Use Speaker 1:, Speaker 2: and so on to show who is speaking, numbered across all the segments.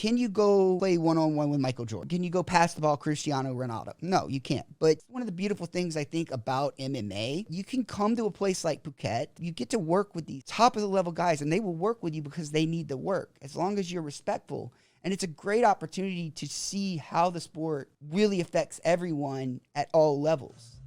Speaker 1: Can you go play one-on-one with Michael Jordan? Can you go pass the ball Cristiano Ronaldo? No, you can't. But one of the beautiful things I think about MMA, you can come to a place like Phuket, you get to work with these top of the level guys, and they will work with you because they need the work, as long as you're respectful. And it's a great opportunity to see how the sport really affects everyone at all levels.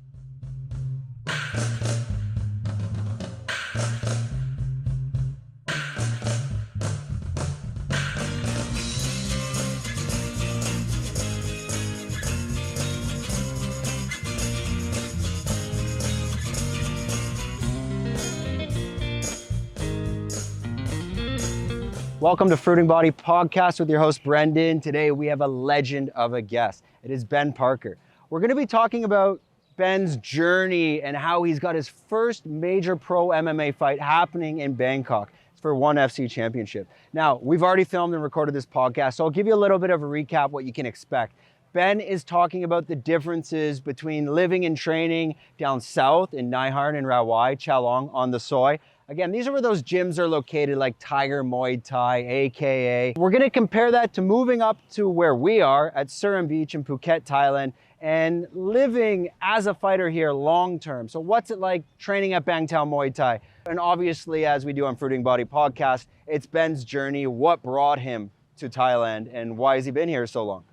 Speaker 2: Welcome to Fruiting Body Podcast with your host, Brendan. Today we have a legend of a guest. It is Ben Parker. We're going to be talking about Ben's journey and how he's got his first major pro MMA fight happening in Bangkok. It's for ONE FC Championship. Now, we've already filmed and recorded this podcast, so I'll give you a little bit of a recap what you can expect. Ben is talking about the differences between living and training down south in Nai Harn and Rawai, Chalong on the Soi. Again, these are where those gyms are located, like Tiger Muay Thai, AKA. We're gonna compare that to moving up to where we are at Surin Beach in Phuket, Thailand, and living as a fighter here long-term. So what's it like training at BANGTAO Muay Thai? And obviously, as we do on Fruiting Body Podcast, it's Ben's journey, what brought him to Thailand, and why has he been here so long?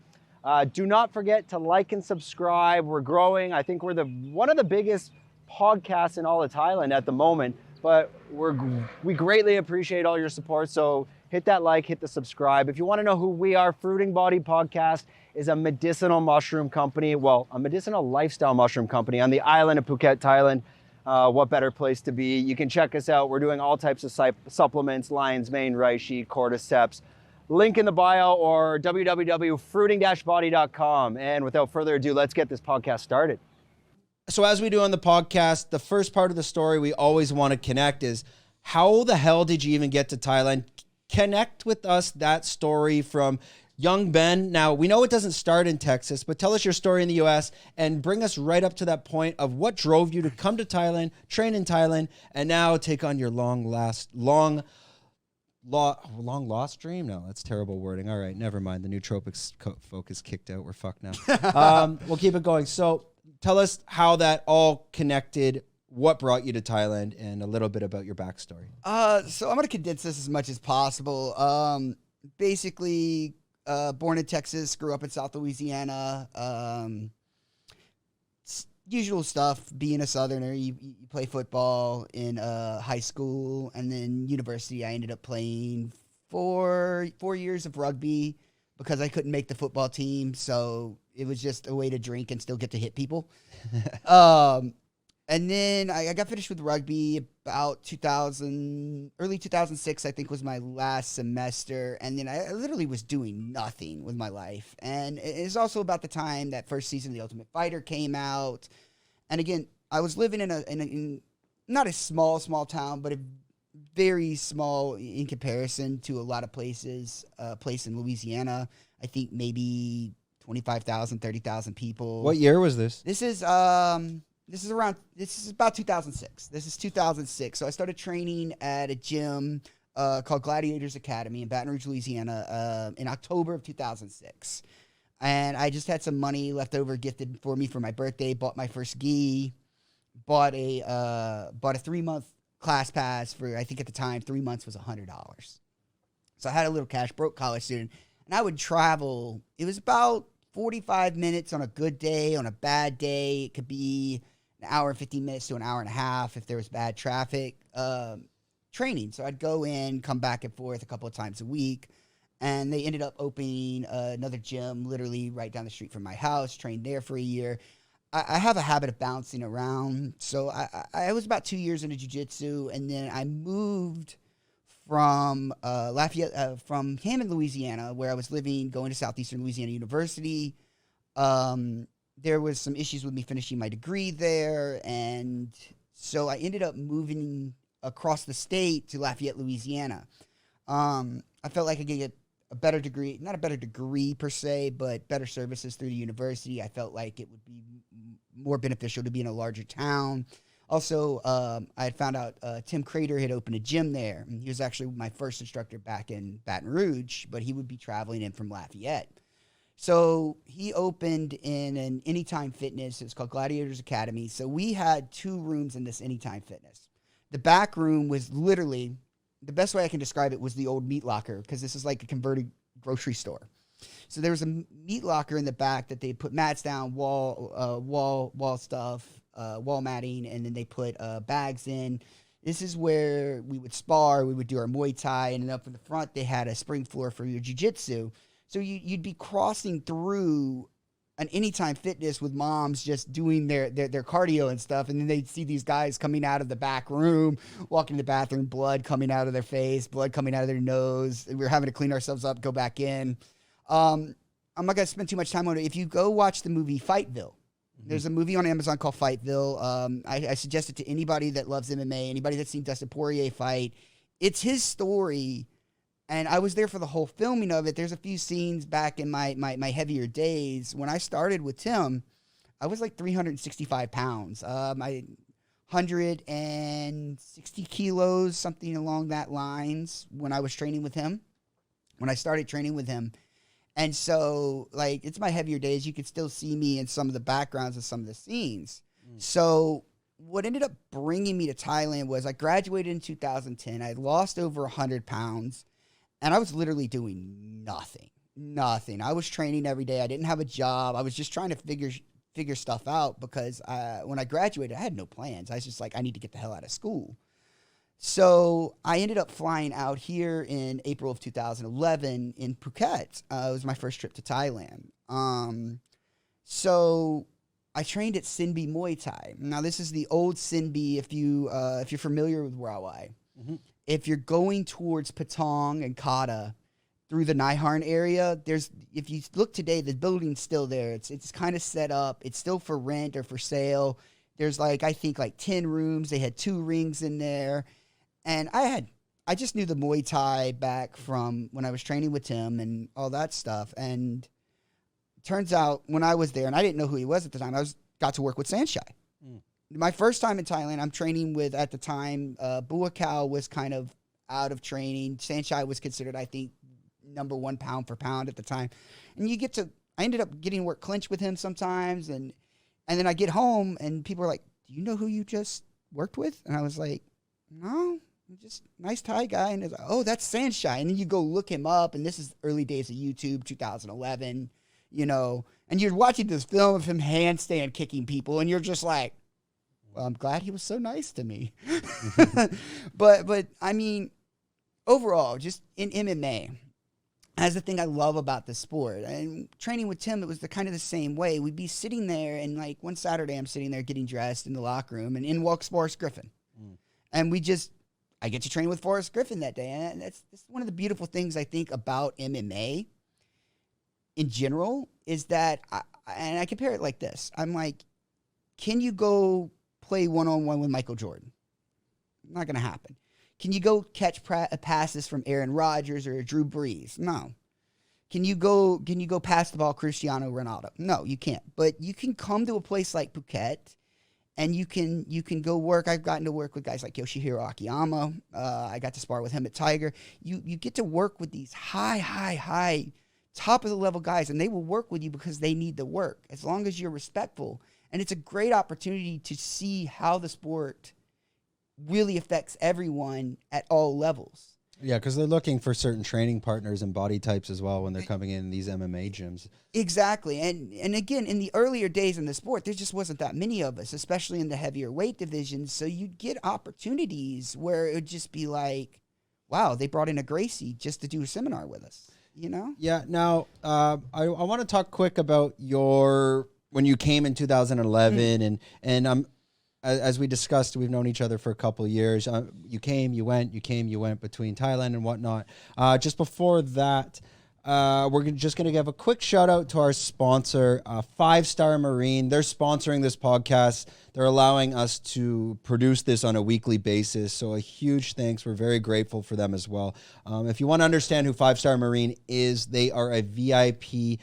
Speaker 2: Do not forget to like and subscribe. We're growing. I think we're one of the biggest podcasts in all of Thailand at the moment. But we greatly appreciate all your support. So hit that like, hit the subscribe. If you want to know who we are, Fruiting Body Podcast is a medicinal mushroom company. Well, a medicinal lifestyle mushroom company on the island of Phuket, Thailand. What better place to be? You can check us out. We're doing all types of supplements, lion's mane, reishi, cordyceps. Link in the bio or www.fruiting-body.com. And without further ado, let's get this podcast started. So as we do on the podcast, the first part of the story we always want to connect is, how the hell did you even get to Thailand? Connect with us that story from young Ben. Now, we know it doesn't start in Texas, but tell us your story in the U.S. and bring us right up to that point of what drove you to come to Thailand, train in Thailand, and now take on your long lost dream? No, that's terrible wording. All right, never mind. The nootropics focus kicked out. We're fucked now. We'll keep it going. So tell us how that all connected, what brought you to Thailand, and a little bit about your backstory.
Speaker 1: So I'm going to condense this as much as possible. Basically, born in Texas, grew up in South Louisiana. Usual stuff, being a Southerner, you play football in high school, and then university, I ended up playing 4 years of rugby because I couldn't make the football team, so it was just a way to drink and still get to hit people. And then I got finished with rugby about early 2006, I think was my last semester. And then I literally was doing nothing with my life. And it's also about the time that first season of The Ultimate Fighter came out. And again, I was living in not a small town, but a very small in comparison to a lot of places. Place in Louisiana, I think maybe 25,000, 30,000 people.
Speaker 2: What year was this?
Speaker 1: This is about 2006. This is 2006. So I started training at a gym called Gladiator's Academy in Baton Rouge, Louisiana, in October of 2006. And I just had some money left over gifted for me for my birthday, bought my first gi, bought a 3-month class pass for, I think at the time, 3 months was $100. So I had a little cash, broke college student, and I would travel. It was about 45 minutes on a good day. On a bad day, it could be an hour and 15 minutes to an hour and a half if there was bad traffic. Training. So I'd go in, come back and forth a couple of times a week. And they ended up opening another gym literally right down the street from my house, trained there for a year. I have a habit of bouncing around. So I was about 2 years into jiu-jitsu, and then I moved from from Hammond, Louisiana, where I was living, going to Southeastern Louisiana University. There was some issues with me finishing my degree there, and so I ended up moving across the state to Lafayette, Louisiana. I felt like I could get a better degree, not a better degree per se, but better services through the university. I felt like it would be more beneficial to be in a larger town. Also, I had found out Tim Crater had opened a gym there. And he was actually my first instructor back in Baton Rouge, but he would be traveling in from Lafayette. So he opened in an Anytime Fitness. It's called Gladiator's Academy. So we had 2 rooms in this Anytime Fitness. The back room was literally, the best way I can describe it was the old meat locker, because this is like a converted grocery store. So there was a meat locker in the back that they put mats down, wall stuff, wall matting, and then they put bags in. This is where we would spar, we would do our Muay Thai, and then up in the front they had a spring floor for your jiu-jitsu. So you'd be crossing through an Anytime Fitness with moms just doing their cardio and stuff, and then they'd see these guys coming out of the back room, walking to the bathroom, blood coming out of their face, blood coming out of their nose. We were having to clean ourselves up, go back in. I'm not going to spend too much time on it. If you go watch the movie Fightville, there's a movie on Amazon called Fightville. I suggest it to anybody that loves MMA, anybody that's seen Dustin Poirier fight. It's his story, and I was there for the whole filming of it. There's a few scenes back in my heavier days. When I started with Tim, I was like 365 pounds. 160 kilos, something along that lines when I was training with him, when I started training with him. And so, like, it's my heavier days. You could still see me in some of the backgrounds of some of the scenes. So what ended up bringing me to Thailand was I graduated in 2010. I lost over 100 pounds, and I was literally doing nothing. I was training every day. I didn't have a job. I was just trying to figure stuff out because when I graduated, I had no plans. I was just like, I need to get the hell out of school. So I ended up flying out here in April of 2011 in Phuket. It was my first trip to Thailand. So I trained at Sinbi Muay Thai. Now this is the old Sinbi. If you're familiar with RAWAI, if you're going towards Patong and Kata through the Naiharn area, if you look today, the building's still there. It's kind of set up. It's still for rent or for sale. There's I think 10 rooms. They had 2 rings in there. And I just knew the Muay Thai back from when I was training with Tim and all that stuff. And turns out when I was there, and I didn't know who he was at the time, got to work with Sanshai. My first time in Thailand, I'm training with, at the time, Buakaw was kind of out of training. Sanshai was considered, I think, number 1 pound for pound at the time. And I ended up getting to work clinch with him sometimes. And then I get home and people are like, do you know who you just worked with? And I was like, no. Just nice Thai guy, and it's like, oh, that's Sanshai. And then you go look him up, and this is early days of YouTube, 2011, and you're watching this film of him handstand kicking people, and you're just like, well, I'm glad he was so nice to me. but I mean, overall, just in MMA, that's the thing I love about the sport. And training with Tim, it was kind of the same way. We'd be sitting there, and like one Saturday, I'm sitting there getting dressed in the locker room, and in walks Forrest Griffin, and I get to train with Forrest Griffin that day. And that's one of the beautiful things I think about MMA in general is that, I compare it like this. I'm like, can you go play one-on-one with Michael Jordan? Not going to happen. Can you go catch passes from Aaron Rodgers or Drew Brees? No. Can you go pass the ball Cristiano Ronaldo? No, you can't. But you can come to a place like Phuket, and you can go work. I've gotten to work with guys like Yoshihiro Akiyama. I got to spar with him at Tiger. You get to work with these high, top of the level guys, and they will work with you because they need the work, as long as you're respectful. And it's a great opportunity to see how the sport really affects everyone at all levels.
Speaker 2: Yeah, because they're looking for certain training partners and body types as well when they're coming in these MMA gyms.
Speaker 1: Exactly. And again, in the earlier days in the sport, there just wasn't that many of us, especially in the heavier weight divisions. So you'd get opportunities where it would just be like, wow, they brought in a Gracie just to do a seminar with us, Yeah.
Speaker 2: Now, I want to talk quick about when you came in 2011 and as we discussed, we've known each other for a couple of years. You came, you went between Thailand and whatnot. Just before that, we're just going to give a quick shout out to our sponsor, 5 Star Marine. They're sponsoring this podcast. They're allowing us to produce this on a weekly basis. So a huge thanks. We're very grateful for them as well. If you want to understand who 5 Star Marine is, they are a VIP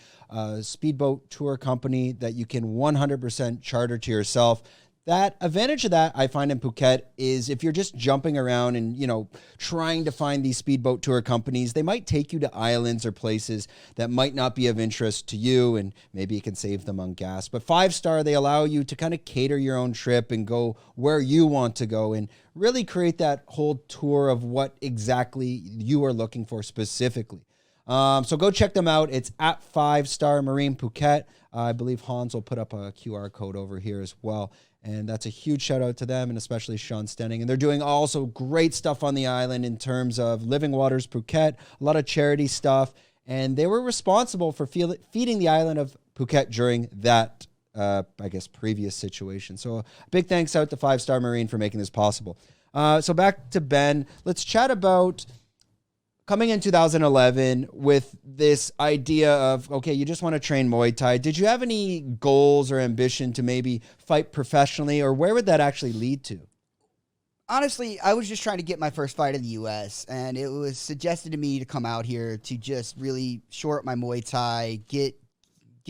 Speaker 2: speedboat tour company that you can 100% charter to yourself. that advantage of that I find in Phuket is if you're just jumping around and, you know, trying to find these speedboat tour companies, they might take you to islands or places that might not be of interest to you, and maybe you can save them on gas. But 5-star, they allow you to kind of cater your own trip and go where you want to go and really create that whole tour of what exactly you are looking for specifically. So go check them out. It's at 5-Star Marine Phuket. I believe Hans will put up a QR code over here as well. And that's a huge shout out to them, and especially Sean Stenning. And they're doing also great stuff on the island in terms of Living Waters Phuket, a lot of charity stuff. And they were responsible for feeding the island of Phuket during that, I guess, previous situation. So a big thanks out to 5-Star Marine for making this possible. So back to Ben. Let's chat about coming in 2011 with this idea of, okay, you just want to train Muay Thai. Did you have any goals or ambition to maybe fight professionally, or where would that actually lead to?
Speaker 1: Honestly, I was just trying to get my first fight in the U.S., and it was suggested to me to come out here to just really shore up my Muay Thai, get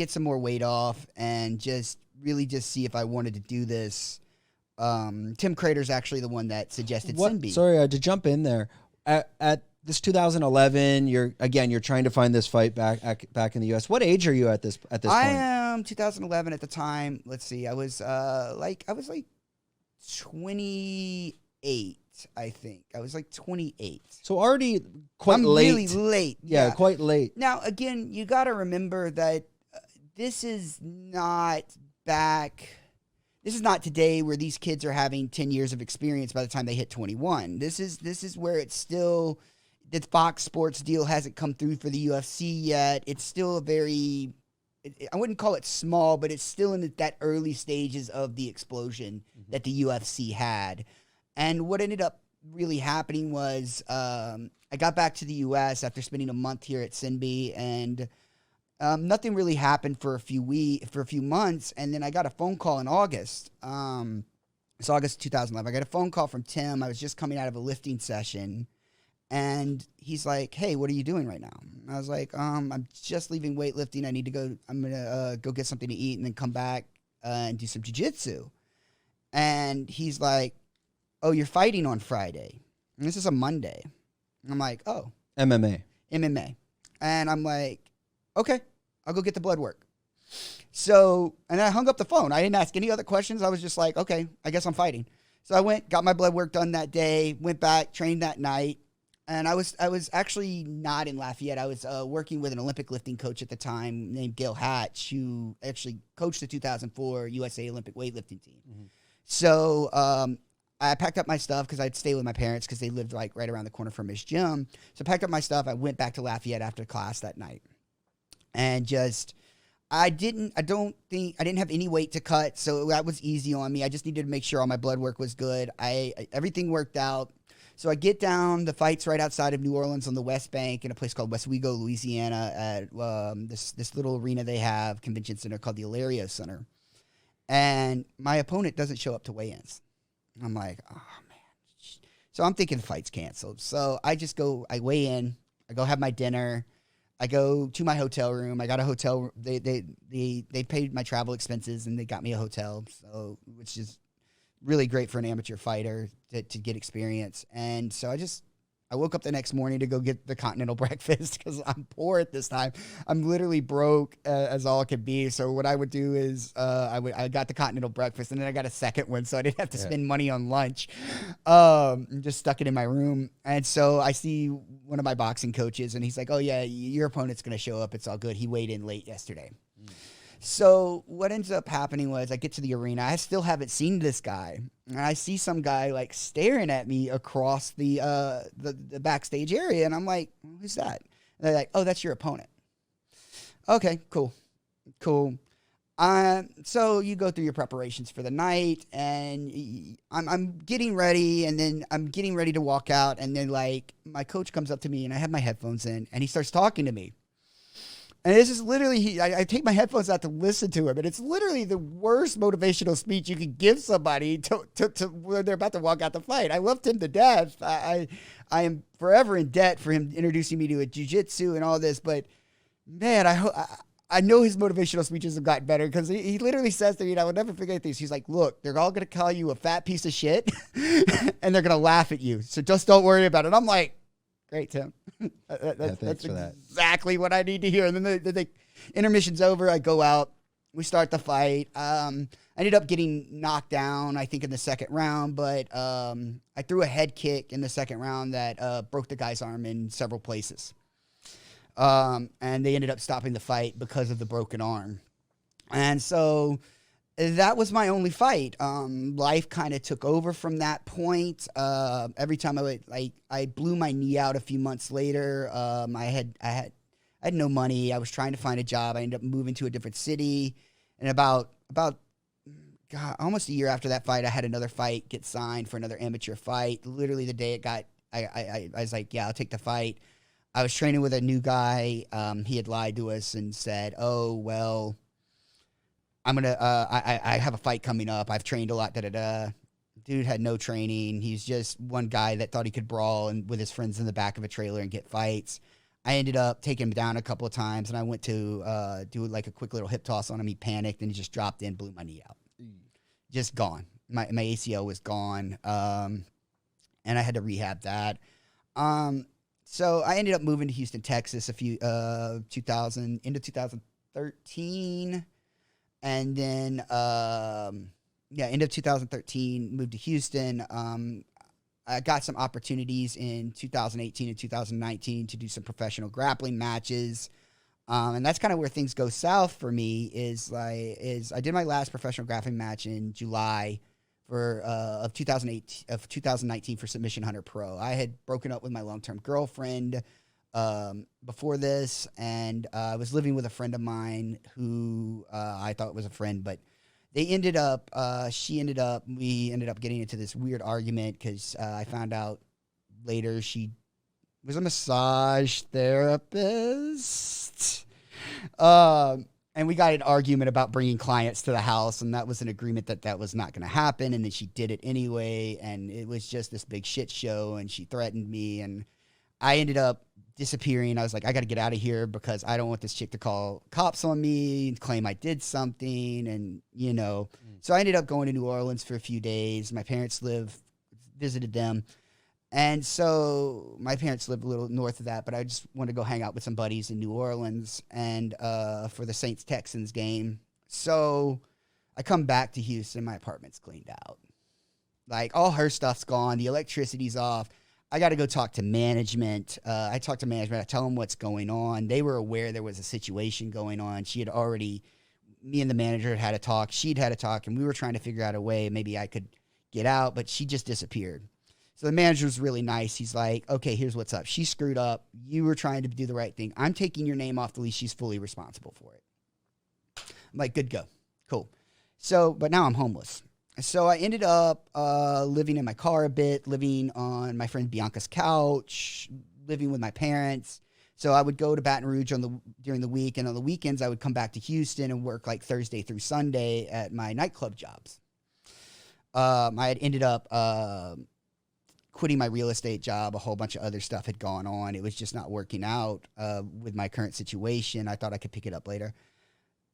Speaker 1: some more weight off, and just really just see if I wanted to do this. Tim Crater's actually the one that suggested Sinbi.
Speaker 2: Sorry, to jump in there. At this 2011, you're trying to find this fight back in the U.S. What age are you at this point?
Speaker 1: I am 2011 at the time. Let's see. I was like 28, I think. I was like 28.
Speaker 2: So already quite late.
Speaker 1: Really late.
Speaker 2: Yeah, quite late.
Speaker 1: Now, again, you got to remember that this is not today where these kids are having 10 years of experience by the time they hit 21. This is where it's still, the Fox Sports deal hasn't come through for the UFC yet. It's still a very, I wouldn't call it small, but it's still in that early stages of the explosion that the UFC had. And what ended up really happening was I got back to the U.S. after spending a month here at Sinbi, and nothing really happened for a few months, and then I got a phone call in August. It's August 2011. I got a phone call from Tim. I was just coming out of a lifting session, and he's like, "Hey, what are you doing right now?" And I was like, "I'm just leaving weightlifting. I need to go. I'm gonna go get something to eat and then come back and do some jiu-jitsu." And he's like, "Oh, you're fighting on Friday." And this is a Monday. And I'm like, "Oh,
Speaker 2: MMA."
Speaker 1: And I'm like, "Okay, I'll go get the blood work." So, and I hung up the phone. I didn't ask any other questions. I was just like, okay, I guess I'm fighting. So I went, got my blood work done that day, went back, trained that night. And I was actually not in Lafayette. I was working with an Olympic lifting coach at the time named Gail Hatch, who actually coached the 2004 USA Olympic weightlifting team. Mm-hmm. So I packed up my stuff because I'd stay with my parents because they lived like right around the corner from his gym. So I packed up my stuff. I went back to Lafayette after class that night. And just, I didn't have any weight to cut, so that was easy on me. I just needed to make sure all my blood work was good. Everything worked out. So I get down, the fight's right outside of New Orleans on the West Bank in a place called Oswego, Louisiana, at this little arena they have, convention center called the Hilario Center. And my opponent doesn't show up to weigh-ins. I'm like, oh, man. So I'm thinking the fight's canceled. So I weigh in, I go have my dinner. I go to my hotel room. I got a hotel. They paid my travel expenses and they got me a hotel. So, which is really great for an amateur fighter to get experience. And so I woke up the next morning to go get the continental breakfast because I'm poor at this time. I'm literally broke as all could be. So what I would do is I got the continental breakfast and then I got a second one, so I didn't have to spend money on lunch. Just stuck it in my room. And so I see one of my boxing coaches and he's like, "Oh yeah, your opponent's gonna show up. It's all good. He weighed in late yesterday." So what ends up happening was I get to the arena. I still haven't seen this guy. And I see some guy like staring at me across the backstage area. And I'm like, "Who's that?" And they're like, "Oh, that's your opponent." Okay, cool. So you go through your preparations for the night and I'm getting ready, and then I'm getting ready to walk out. And then like my coach comes up to me and I have my headphones in and he starts talking to me. And this is literally, I take my headphones out to listen to him, and it's literally the worst motivational speech you could give somebody to when they're about to walk out the fight. I loved him to death. I am forever in debt for him introducing me to a jiu-jitsu and all this, but man, I know his motivational speeches have gotten better because he literally says to me, and I will never forget this. He's like, look, they're all going to call you a fat piece of shit and they're going to laugh at you. So just don't worry about it. I'm like, great, Tim. That's exactly what I need to hear. And then the intermission's over. I go out. We start the fight. I ended up getting knocked down, I think, in the second round. But I threw a head kick in the second round that broke the guy's arm in several places. And they ended up stopping the fight because of the broken arm. And so that was my only fight. Life kind of took over from that point. Every time I blew my knee out a few months later. I had no money. I was trying to find a job. I ended up moving to a different city. And about almost a year after that fight, I had another fight get signed for another amateur fight. Literally the day it got, I was like, yeah, I'll take the fight. I was training with a new guy. He had lied to us and said, oh, well, I'm going to, I have a fight coming up. I've trained a lot, Dude had no training. He's just one guy that thought he could brawl and with his friends in the back of a trailer and get fights. I ended up taking him down a couple of times, and I went to do like a quick little hip toss on him. He panicked, and he just dropped in, blew my knee out. Just gone. My ACL was gone, and I had to rehab that. So I ended up moving to Houston, Texas, into 2013, and then end of 2013, moved to Houston. I got some opportunities in 2018 and 2019 to do some professional grappling matches. And that's kind of where things go south for me is I did my last professional grappling match in July of 2019 for Submission Hunter Pro. I had broken up with my long-term girlfriend before this, and I was living with a friend of mine who I thought was a friend, but we ended up getting into this weird argument because I found out later she was a massage therapist. And we got an argument about bringing clients to the house, and that was an agreement that was not going to happen. And then she did it anyway, and it was just this big shit show, and she threatened me, and I ended up disappearing. I was like, I got to get out of here because I don't want this chick to call cops on me and claim I did something. And, so I ended up going to New Orleans for a few days. My parents visited them. And so my parents live a little north of that, but I just wanted to go hang out with some buddies in New Orleans and for the Saints-Texans game. So I come back to Houston. My apartment's cleaned out. Like, all her stuff's gone. The electricity's off. I got to go talk to management. I talked to management. I tell them what's going on. They were aware there was a situation going on. Me and the manager had a talk. She'd had a talk, and we were trying to figure out a way maybe I could get out, but she just disappeared. So the manager was really nice. He's like, okay, here's what's up. She screwed up. You were trying to do the right thing. I'm taking your name off the lease. She's fully responsible for it. I'm like, good, go. Cool. So, but now I'm homeless. So I ended up living in my car a bit, living on my friend Bianca's couch, living with my parents. So I would go to Baton Rouge during the week, and on the weekends I would come back to Houston and work like Thursday through Sunday at my nightclub jobs. I had ended up quitting my real estate job. A whole bunch of other stuff had gone on. It was just not working out with my current situation. I thought I could pick it up later,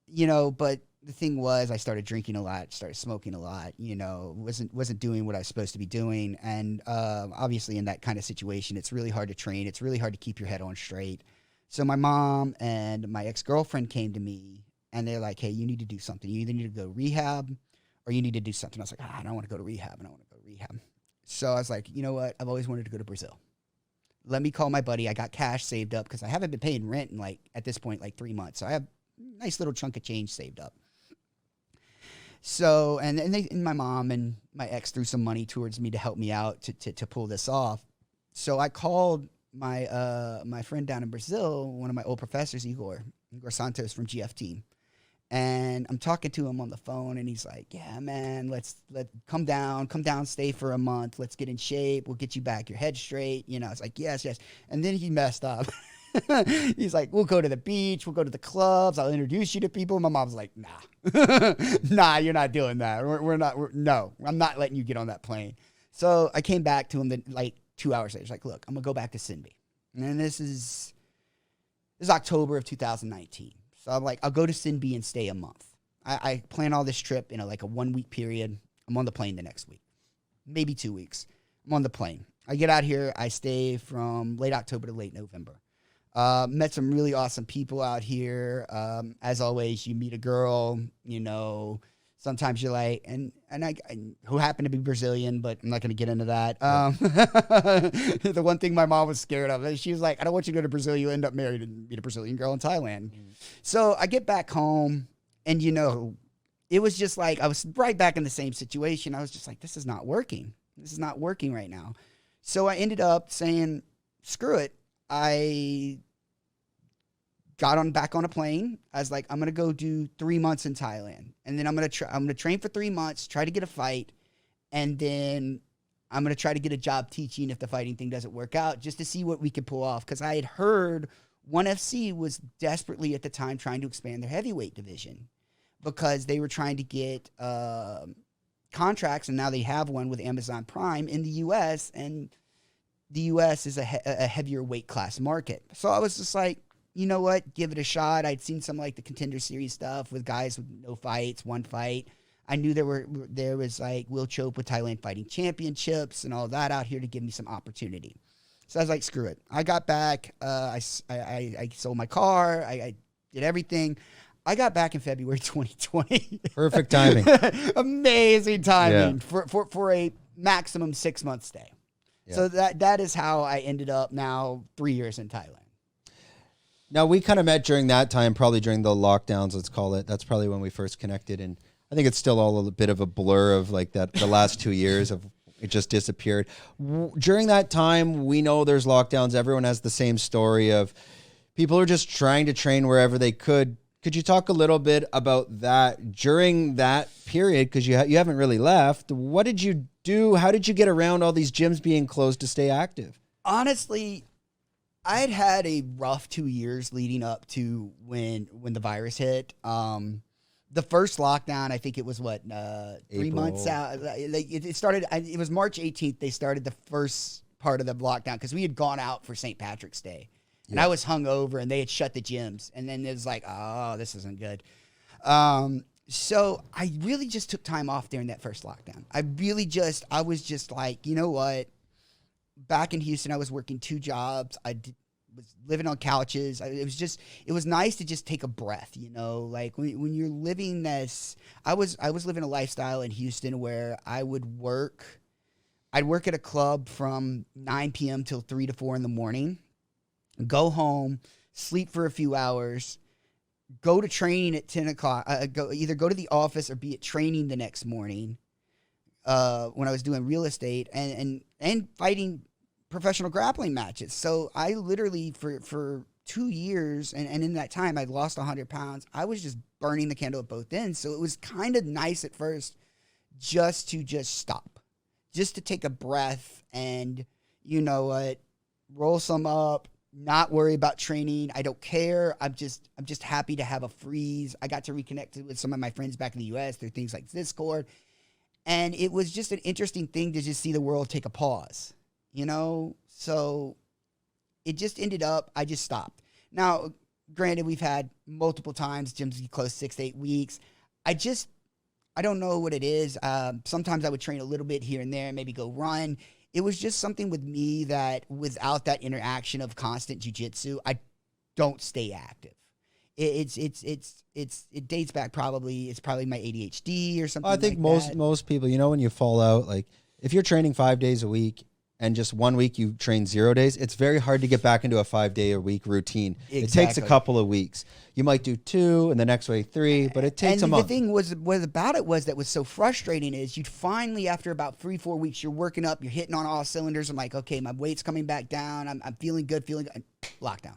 Speaker 1: but the thing was I started drinking a lot, started smoking a lot, wasn't doing what I was supposed to be doing. And obviously in that kind of situation, it's really hard to train. It's really hard to keep your head on straight. So my mom and my ex-girlfriend came to me and they're like, hey, you need to do something. You either need to go to rehab or you need to do something. I was like, I don't want to go to rehab. So I was like, you know what? I've always wanted to go to Brazil. Let me call my buddy. I got cash saved up because I haven't been paying rent in at this point, 3 months. So I have a nice little chunk of change saved up. So, and my mom and my ex threw some money towards me to help me out to pull this off. So I called my friend down in Brazil, one of my old professors, Igor Santos from GF Team. And I'm talking to him on the phone, and he's like, yeah, man, let's come down, stay for a month. Let's get in shape. We'll get you back your head straight. I was like, yes. And then he messed up. He's like, we'll go to the beach. We'll go to the clubs. I'll introduce you to people. My mom's like, nah, nah, you're not doing that. No, I'm not letting you get on that plane. So I came back to him 2 hours later. He's like, look, I'm going to go back to Sinbi. And this is October of 2019. So I'm like, I'll go to Sinbi and stay a month. I plan all this trip in like a 1 week period. I'm on the plane the next week, maybe 2 weeks. I'm on the plane. I get out here. I stay from late October to late November. Met some really awesome people out here. As always, you meet a girl, you know, sometimes you're like, and I who happened to be Brazilian, but I'm not going to get into that. The one thing my mom was scared of, she was like, I don't want you to go to Brazil. You end up married and meet a Brazilian girl in Thailand. So I get back home, and, you know, it was just like, I was right back in the same situation. I was just like, this is not working. This is not working right now. So I ended up saying, screw it. I got back on a plane. I was like, I'm going to go do 3 months in Thailand. And then I'm going to train for 3 months, try to get a fight. And then I'm going to try to get a job teaching if the fighting thing doesn't work out, just to see what we could pull off. Because I had heard ONE FC was desperately at the time trying to expand their heavyweight division, because they were trying to get contracts, and now they have one with Amazon Prime in the U.S., and the U.S. is a heavier weight class market. So I was just like, you know what, give it a shot. I'd seen some like the Contender Series stuff with guys with no fights, one fight. I knew there was like Will Chope with Thailand Fighting Championships and all that out here to give me some opportunity. So I was like, screw it. I got back. I sold my car. I did everything. I got back in February 2020.
Speaker 2: Perfect timing.
Speaker 1: Amazing timing for a maximum 6 month stay. Yeah. So that is how I ended up now 3 years in Thailand.
Speaker 2: Now, we kind of met during that time, probably during the lockdowns, let's call it. That's probably when we first connected. And I think it's still all a bit of a blur of like that, the last 2 years of it just disappeared. During that time, we know there's lockdowns. Everyone has the same story of people are just trying to train wherever they could. Could you talk a little bit about that during that period? Because you haven't really left. What did you do? How did you get around all these gyms being closed to stay active?
Speaker 1: Honestly, I'd had a rough 2 years leading up to when the virus hit. The first lockdown, I think it was 3 months out. Like it started. It was March 18th. They started the first part of the lockdown because we had gone out for St. Patrick's Day. And I was hungover, and they had shut the gyms. And then it was like, oh, this isn't good. So I really just took time off during that first lockdown. I was just like, you know what? Back in Houston, I was working 2 jobs. Was living on couches. It was nice to just take a breath, you know? Like when you're living this, I was living a lifestyle in Houston where I'd work at a club from 9 p.m. till 3 to 4 in the morning. Go home, sleep for a few hours, go to training at 10 o'clock, either go to the office or be at training the next morning when I was doing real estate and fighting professional grappling matches. So I literally, for 2 years, and in that time, I'd lost 100 pounds. I was just burning the candle at both ends. So it was kind of nice at first just to stop, just to take a breath and, you know what, roll some up, not worry about training. I don't care. I'm just happy to have a freeze. I got to reconnect with some of my friends back in the U.S. through things like Discord. And it was just an interesting thing to just see the world take a pause, you know? So it just ended up, I just stopped. Now, granted, we've had multiple times gyms be closed 6 to 8 weeks. I don't know what it is. Sometimes I would train a little bit here and there, maybe go run. It was just something with me that without that interaction of constant jiu-jitsu, I don't stay active. It dates back probably, it's probably my ADHD or something.
Speaker 2: I think most people, you know, when you fall out, like if you're training 5 days a week and just 1 week you train 0 days, it's very hard to get back into a 5 day a week routine. Exactly. It takes a couple of weeks. You might do 2 and the next way 3, but it takes a month.
Speaker 1: And the thing was about it was that was so frustrating is you'd finally, after about 3-4 weeks, you're working up, you're hitting on all cylinders. I'm like, okay, my weight's coming back down. I'm feeling good, lockdown.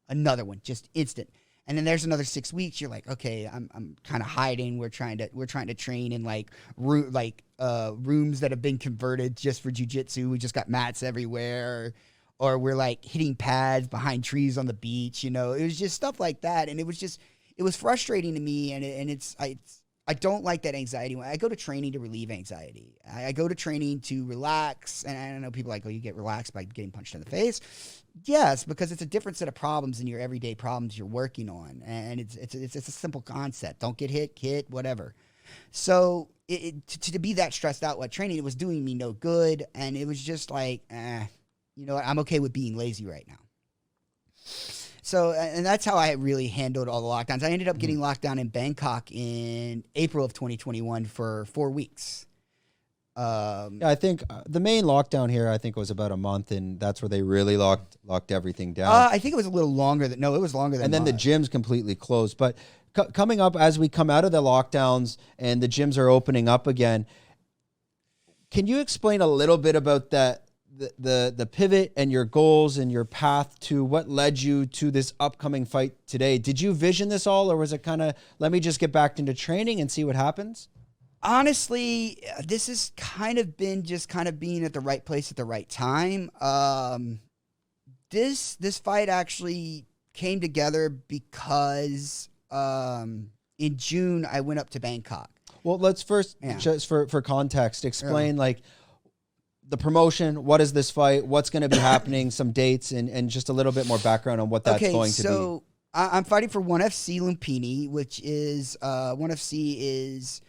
Speaker 1: Another one, just instant. And then there's another 6 weeks. You're like, okay, I'm kind of hiding. We're trying to train in like rooms that have been converted just for jiu-jitsu. We just got mats everywhere, or we're like hitting pads behind trees on the beach. You know, it was just stuff like that, and it was frustrating to me. And I don't like that anxiety. I go to training to relieve anxiety. I go to training to relax. And I know people are like, oh, you get relaxed by getting punched in the face. Yes, because it's a different set of problems than your everyday problems you're working on. And it's a simple concept. Don't get hit, whatever. So to be that stressed out while training, it was doing me no good. And it was just like, you know what? I'm okay with being lazy right now. So, and that's how I really handled all the lockdowns. I ended up getting locked down in Bangkok in April of 2021 for 4 weeks.
Speaker 2: Yeah, I think the main lockdown here, I think, was about a month, and that's where they really locked everything down.
Speaker 1: I think it was a little longer than, no, it was longer than.
Speaker 2: And then the gyms completely closed. But coming up as we come out of the lockdowns and the gyms are opening up again, can you explain a little bit about that? The pivot and your goals and your path to what led you to this upcoming fight today. Did you vision this all, or was it kind of, let me just get back into training and see what happens?
Speaker 1: Honestly, this has kind of been just kind of being at the right place at the right time. This fight actually came together because in June I went up to Bangkok.
Speaker 2: Well, let's first, just for context, explain like the promotion, what is this fight, what's going to be happening, some dates, and just a little bit more background on what that's going to be.
Speaker 1: So I'm fighting for ONE FC Lumpinee, which is, ONE FC is,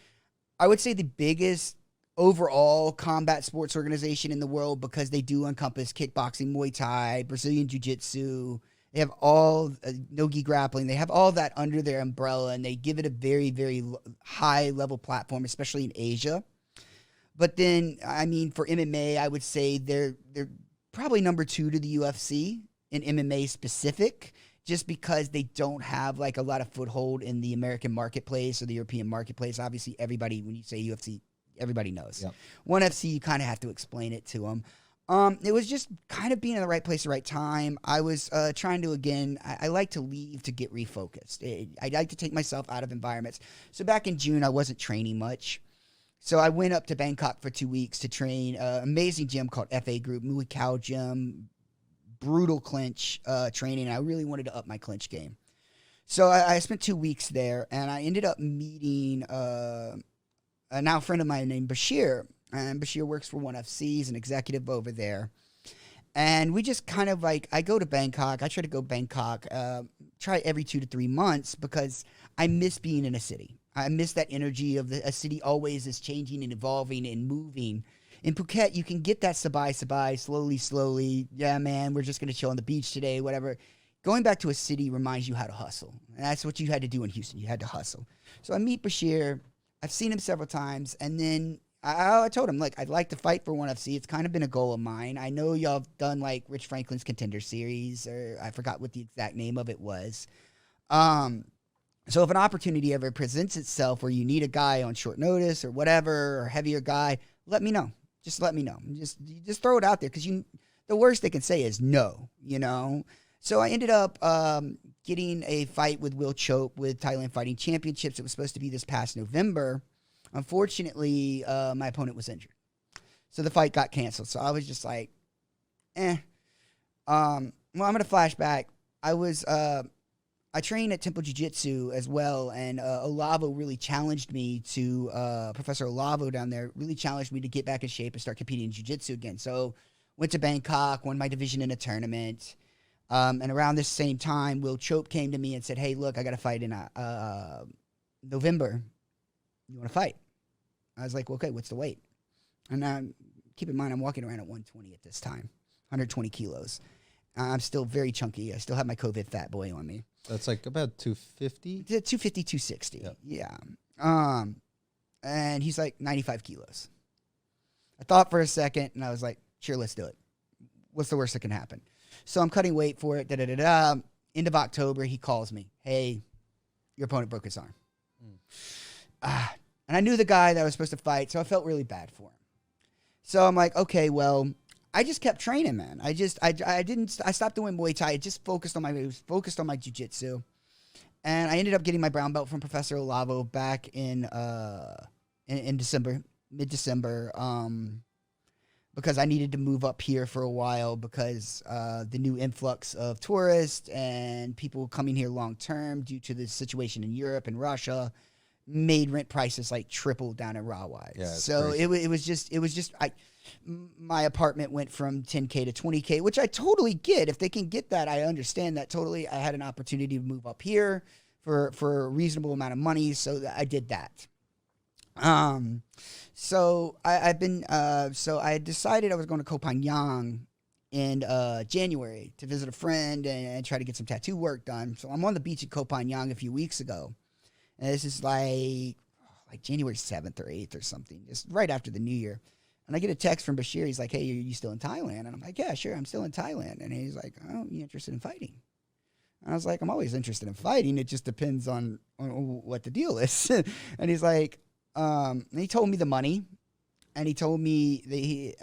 Speaker 1: I would say, the biggest overall combat sports organization in the world, because they do encompass kickboxing, Muay Thai, Brazilian Jiu-Jitsu. They have all no-gi grappling. They have all that under their umbrella, and they give it a very, very high-level platform, especially in Asia. But then, I mean, for MMA, I would say they're probably number 2 to the UFC in MMA specific, just because they don't have like a lot of foothold in the American marketplace or the European marketplace. Obviously, everybody, when you say UFC, everybody knows. Yep. ONE FC, you kind of have to explain it to them. It was just kind of being in the right place at the right time. I was trying to, again, I like to leave to get refocused. I like to take myself out of environments. So back in June, I wasn't training much. So I went up to Bangkok for 2 weeks to train an amazing gym called FA Group, Muay Thai gym, brutal clinch training. I really wanted to up my clinch game. So I spent 2 weeks there, and I ended up meeting a now friend of mine named Bashir. And Bashir works for ONE FC. He's an executive over there. And we just kind of like, I go to Bangkok. I try to go Bangkok, try every 2 to 3 months, because I miss being in a city. I miss that energy of a city always is changing and evolving and moving. In Phuket, you can get that sabai, slowly. Yeah, man, we're just going to chill on the beach today, whatever. Going back to a city reminds you how to hustle. And that's what you had to do in Houston. You had to hustle. So I meet Bashir. I've seen him several times. And then I told him, look, I'd like to fight for ONE FC. It's kind of been a goal of mine. I know y'all have done like Rich Franklin's Contender Series, or I forgot what the exact name of it was. So if an opportunity ever presents itself where you need a guy on short notice or whatever, or heavier guy, let me know. Just let me know. Just throw it out there, because the worst they can say is no, you know? So I ended up getting a fight with Will Chope with Thailand Fighting Championships. It was supposed to be this past November. Unfortunately, my opponent was injured. So the fight got canceled. So I was just like, Well, I'm going to flashback. I trained at Temple Jiu-Jitsu as well, and Olavo really challenged me to, Professor Olavo down there really challenged me to get back in shape and start competing in Jiu-Jitsu again. So went to Bangkok, won my division in a tournament, and around this same time, Will Chope came to me and said, hey, look, I got a fight in November. You want to fight? I was like, well, okay, what's the weight? And keep in mind, I'm walking around at 120 at this time, 120 kilos. I'm still very chunky. I still have my COVID fat boy on me.
Speaker 2: That's like about 250?
Speaker 1: 250, 260. Yep. Yeah. And he's like 95 kilos. I thought for a second, and I was like, sure, let's do it. What's the worst that can happen? So I'm cutting weight for it. End of October, he calls me. Hey, your opponent broke his arm. And I knew the guy that I was supposed to fight, so I felt really bad for him. So I'm like, okay, well, I just kept training, man. I stopped doing Muay Thai. I just focused on my jiu-jitsu. And I ended up getting my brown belt from Professor Olavo back in December, mid-December, because I needed to move up here for a while because the new influx of tourists and people coming here long-term due to the situation in Europe and Russia made rent prices like triple down in RAWAI.
Speaker 2: Yeah,
Speaker 1: so it was just my apartment went from 10K to 20K, which I totally get. If they can get that, I understand that totally. I had an opportunity to move up here for a reasonable amount of money, so I did that. So I decided I was going to Koh Phangan in January to visit a friend and try to get some tattoo work done. So I'm on the beach at Koh Phangan a few weeks ago. And this is like January 7th or 8th or something, just right after the New Year. And I get a text from Bashir. He's like, hey, are you still in Thailand? And I'm like, yeah, sure, I'm still in Thailand. And he's like, oh, you interested in fighting? And I was like, I'm always interested in fighting. It just depends on what the deal is. And he's like, and he told me the money. And he told me that he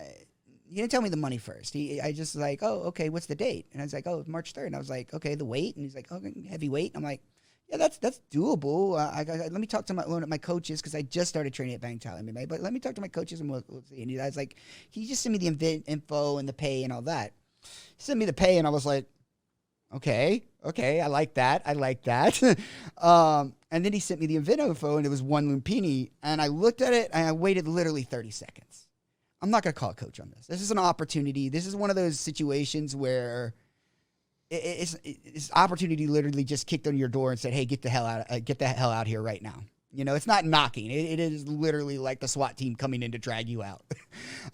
Speaker 1: didn't tell me the money first. I just like, oh, okay, what's the date? And I was like, oh, March 3rd. And I was like, okay, the weight? And he's like, okay, heavyweight. And I'm like, yeah, that's doable. Let me talk to one of my coaches because I just started training at BANGTAO MMA. But let me talk to my coaches and we'll see. And I was like, he just sent me the info and the pay and all that. He sent me the pay and I was like, okay, I like that. And then he sent me the event info and it was ONE Lumpinee. And I looked at it and I waited literally 30 seconds. I'm not going to call a coach on this. This is an opportunity. This is one of those situations where it's opportunity literally just kicked on your door and said, hey, get the hell out here right now. You know, it's not knocking. It is literally like the SWAT team coming in to drag you out.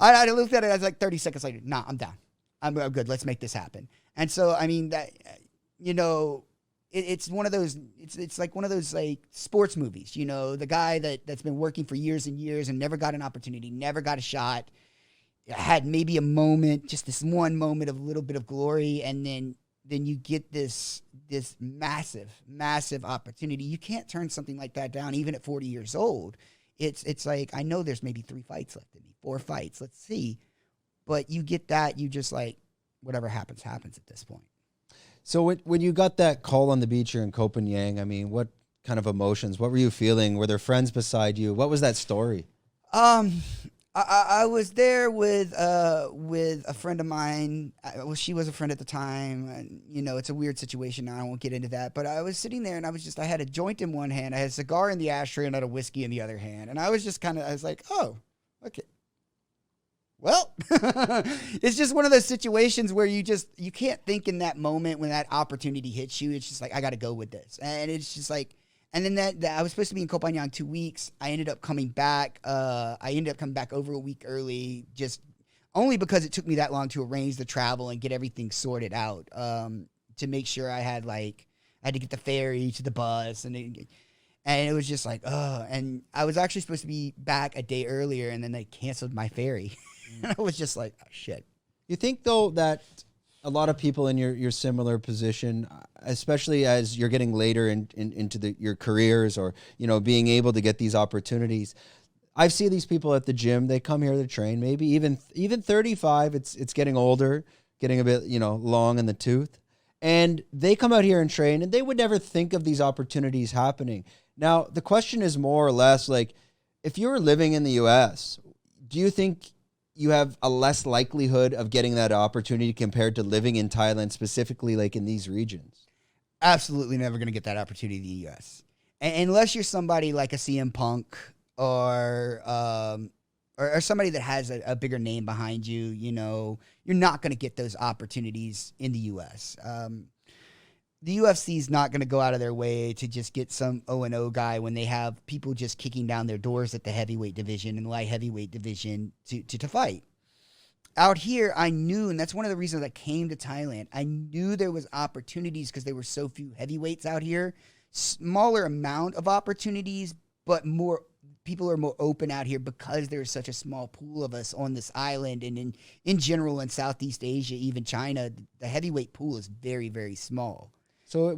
Speaker 1: I looked at it. I was like 30 seconds later, nah, I'm down. I'm good. Let's make this happen. And so, I mean, that, you know, it's one of those, it's like one of those like sports movies, you know, the guy that's been working for years and years and never got an opportunity, never got a shot, had maybe a moment, just this one moment of a little bit of glory. And then you get this massive opportunity. You can't turn something like that down, even at 40 years old. It's like, I know there's maybe 3 fights left in me, 4 fights. Let's see. But you get that, you just like, whatever happens at this point.
Speaker 2: So when you got that call on the beach here in Koh Phangan, I mean, what kind of emotions, what were you feeling? Were there friends beside you? What was that story?
Speaker 1: I was there with a friend of mine. Well, she was a friend at the time, and you know, it's a weird situation now. I won't get into that. But I was sitting there, and I had a joint in one hand, I had a cigar in the ashtray, and I had a whiskey in the other hand. And I was just I was like, oh, okay. Well, it's just one of those situations where you can't think in that moment when that opportunity hits you. It's just like, I got to go with this, and it's just like. And then that I was supposed to be in Koh Phangan 2 weeks. I ended up coming back. Over a week early, just only because it took me that long to arrange the travel and get everything sorted out. To make sure I had to get the ferry to the bus, and it was just like, oh. And I was actually supposed to be back a day earlier, and then they canceled my ferry. And I was just like, oh, shit.
Speaker 2: You think though that a lot of people in your similar position, especially as you're getting later into your careers, or you know, being able to get these opportunities, I see these people at the gym. They come here to train. Maybe even 35. It's getting older, getting a bit, you know, long in the tooth, and they come out here and train, and they would never think of these opportunities happening. Now the question is more or less like, if you were living in the U.S., do you think you have a less likelihood of getting that opportunity compared to living in Thailand, specifically like in these regions?
Speaker 1: Absolutely never going to get that opportunity in the U.S. Unless you're somebody like a CM Punk or somebody that has a bigger name behind you. You know, you're not going to get those opportunities in the U.S. The UFC is not going to go out of their way to just get some O&O guy when they have people just kicking down their doors at the heavyweight division and light heavyweight division to fight. Out here, I knew, and that's one of the reasons I came to Thailand, I knew there was opportunities because there were so few heavyweights out here. Smaller amount of opportunities, but more people are more open out here because there's such a small pool of us on this island, and in general in Southeast Asia, even China, the heavyweight pool is very, very small.
Speaker 2: So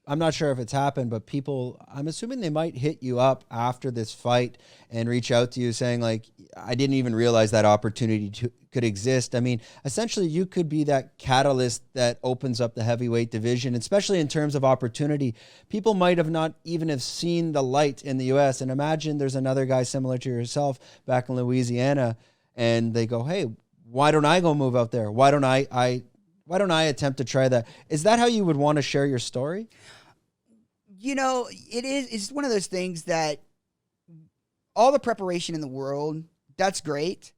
Speaker 2: I'm not sure if it's happened, but people, I'm assuming they might hit you up after this fight and reach out to you saying like, I didn't even realize that opportunity could exist. I mean, essentially you could be that catalyst that opens up the heavyweight division, especially in terms of opportunity. People might have not even have seen the light in the US, and imagine there's another guy similar to yourself back in Louisiana, and they go, hey, why don't I go move out there? Why don't I attempt to try that? Is that how you would want to share your story?
Speaker 1: It's one of those things that all the preparation in the world, that's great,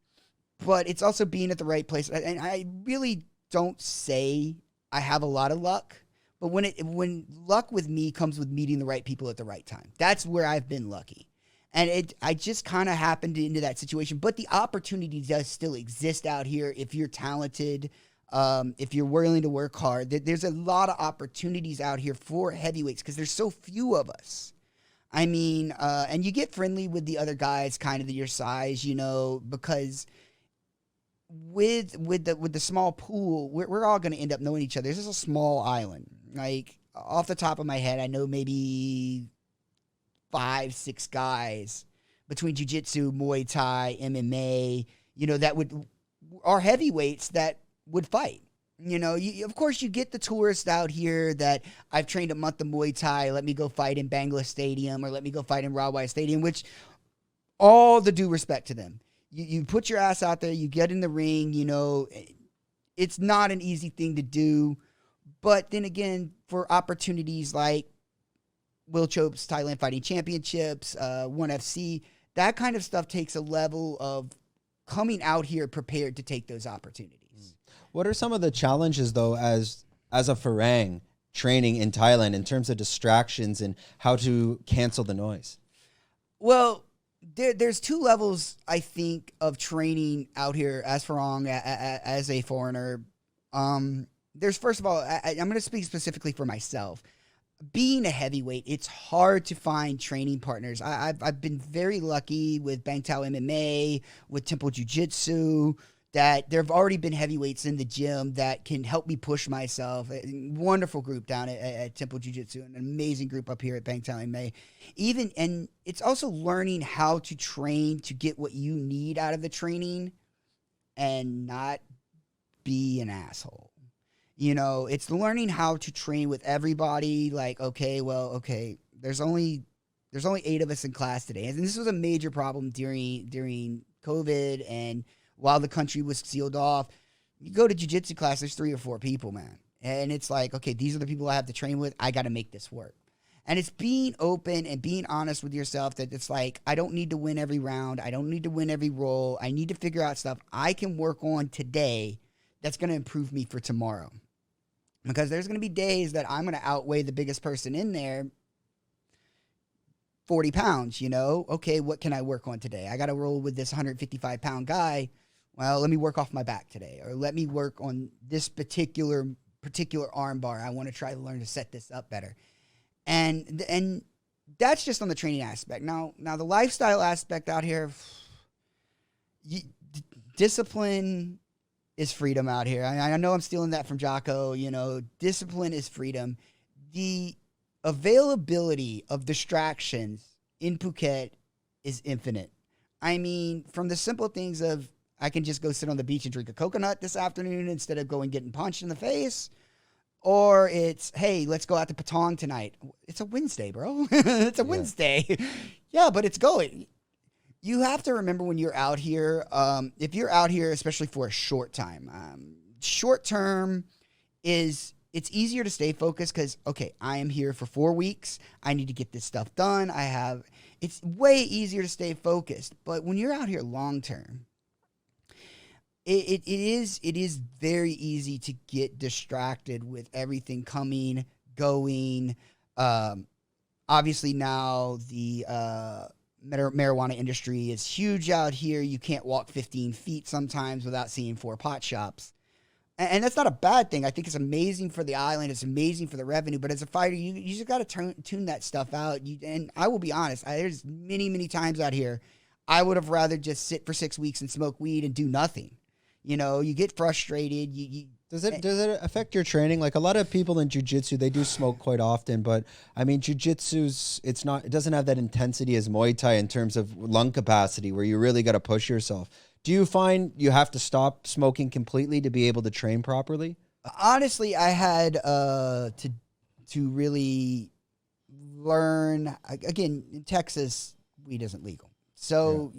Speaker 1: but it's also being at the right place. And I really don't say I have a lot of luck, but when luck with me comes with meeting the right people at the right time, that's where I've been lucky. And I just kind of happened into that situation. But the opportunity does still exist out here if you're talented, if you're willing to work hard. There's a lot of opportunities out here for heavyweights because there's so few of us. I mean, and you get friendly with the other guys kind of your size, because with the small pool, we're all going to end up knowing each other. This is a small island. Like, off the top of my head, I know maybe 5-6 guys between jiu-jitsu, Muay Thai, MMA, that are heavyweights that would fight. Of course, you get the tourists out here that I've trained a month of Muay Thai, let me go fight in Bangla Stadium or let me go fight in RAWAI Stadium, which all the due respect to them. You put your ass out there, you get in the ring, it's not an easy thing to do. But then again, for opportunities like Will Chope's Thailand Fighting Championships, ONE FC, that kind of stuff takes a level of coming out here prepared to take those opportunities.
Speaker 2: What are some of the challenges, though, as a Farang training in Thailand in terms of distractions and how to cancel the noise?
Speaker 1: Well, there's 2 levels, I think, of training out here as Farang, as a foreigner. There's, first of all, I'm going to speak specifically for myself. Being a heavyweight, it's hard to find training partners. I've been very lucky with BANGTAO MMA, with Temple Jiu-Jitsu, that there have already been heavyweights in the gym that can help me push myself. A wonderful group down at Temple Jiu-Jitsu, an amazing group up here at BANGTAO MMA. And it's also learning how to train to get what you need out of the training and not be an asshole. It's learning how to train with everybody. Like, okay, there's only 8 of us in class today. And this was a major problem during COVID, and while the country was sealed off. You go to jiu-jitsu class, there's 3 or 4 people, man. And it's like, okay, these are the people I have to train with. I got to make this work. And it's being open and being honest with yourself that it's like, I don't need to win every round. I don't need to win every roll. I need to figure out stuff I can work on today that's going to improve me for tomorrow. Because there's going to be days that I'm going to outweigh the biggest person in there 40 pounds, Okay, what can I work on today? I got to roll with this 155-pound guy. Well, let me work off my back today. Or let me work on this particular arm bar. I want to try to learn to set this up better. And that's just on the training aspect. Now the lifestyle aspect out here, discipline is freedom out here. I know I'm stealing that from Jocko. Discipline is freedom. The availability of distractions in Phuket is infinite. I mean, from the simple things of I can just go sit on the beach and drink a coconut this afternoon instead of going getting punched in the face. Or it's, hey, let's go out to Patong tonight. It's a Wednesday, bro. It's a Wednesday. Yeah, but it's going. You have to remember when you're out here, if you're out here, especially for a short time, short term it's easier to stay focused because, okay, I am here for 4 weeks. I need to get this stuff done. It's way easier to stay focused. But when you're out here long term, it is very easy to get distracted with everything coming, going. Obviously now the marijuana industry is huge out here. You can't walk 15 feet sometimes without seeing 4 pot shops. And that's not a bad thing. I think it's amazing for the island. It's amazing for the revenue. But as a fighter, you just got to tune that stuff out. And I will be honest, there's many, many times out here I would have rather just sit for 6 weeks and smoke weed and do nothing. You get frustrated.
Speaker 2: Does it affect your training? Like a lot of people in jiu-jitsu, they do smoke quite often, but I mean, jiu-jitsu's, it doesn't have that intensity as Muay Thai in terms of lung capacity where you really got to push yourself. Do you find you have to stop smoking completely to be able to train properly?
Speaker 1: Honestly, I had to really learn. Again, in Texas, weed isn't legal. So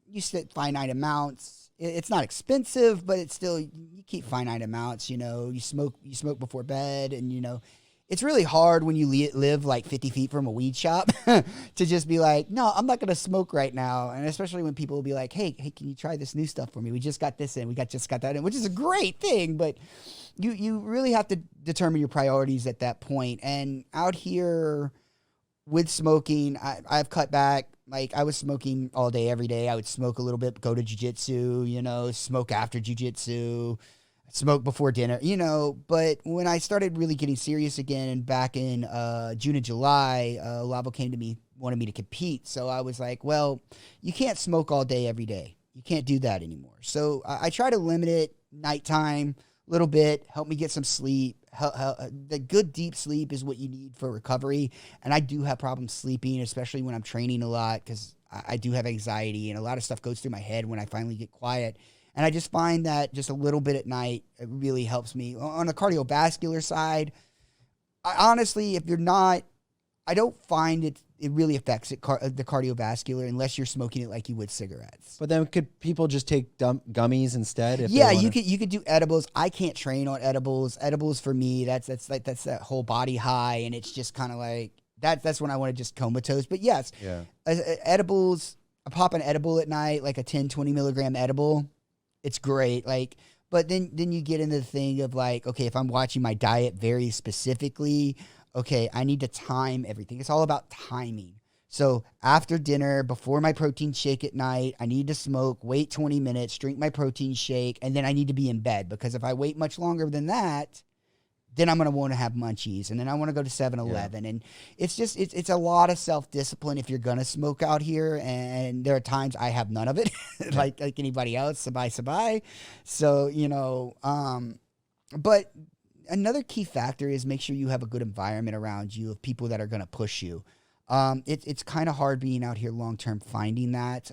Speaker 1: you set finite amounts. It's not expensive, but it's still, you keep finite amounts, you smoke before bed, and it's really hard when you live like 50 feet from a weed shop to just be like, no, I'm not going to smoke right now. And especially when people will be like, hey, can you try this new stuff for me? We just got this in, just got that in, which is a great thing. But you really have to determine your priorities at that point. And out here with smoking, I've cut back. Like, I was smoking all day, every day. I would smoke a little bit, go to jiu-jitsu, smoke after jiu-jitsu, smoke before dinner, But when I started really getting serious again back in June and July, Lavo came to me, wanted me to compete. So I was like, well, you can't smoke all day, every day. You can't do that anymore. So I try to limit it, nighttime, a little bit, help me get some sleep. The good deep sleep is what you need for recovery. And I do have problems sleeping, especially when I'm training a lot, because I do have anxiety and a lot of stuff goes through my head when I finally get quiet. And I just find that just a little bit at night, it really helps me. On the cardiovascular side, honestly, if you're not, I don't find it really affects the cardiovascular unless you're smoking it like you would cigarettes.
Speaker 2: But then could people just take gummies instead?
Speaker 1: Yeah, you could do edibles. I can't train on edibles. Edibles for me, that's that whole body high, and it's just kind of like that's when I want to just comatose. But yes, edibles. I pop an edible at night, like a 10, 20 milligram edible. It's great. But then you get into the thing of like, okay, if I'm watching my diet very specifically, okay, I need to time everything. It's all about timing. So after dinner, before my protein shake at night, I need to smoke, wait 20 minutes, drink my protein shake, and then I need to be in bed, because if I wait much longer than that, then I'm going to want to have munchies, and then I want to go to 7-Eleven. Yeah. And it's just, it's a lot of self-discipline if you're going to smoke out here, and there are times I have none of it, like anybody else, sabai. So, but another key factor is make sure you have a good environment around you of people that are going to push you. It's kind of hard being out here long-term finding that.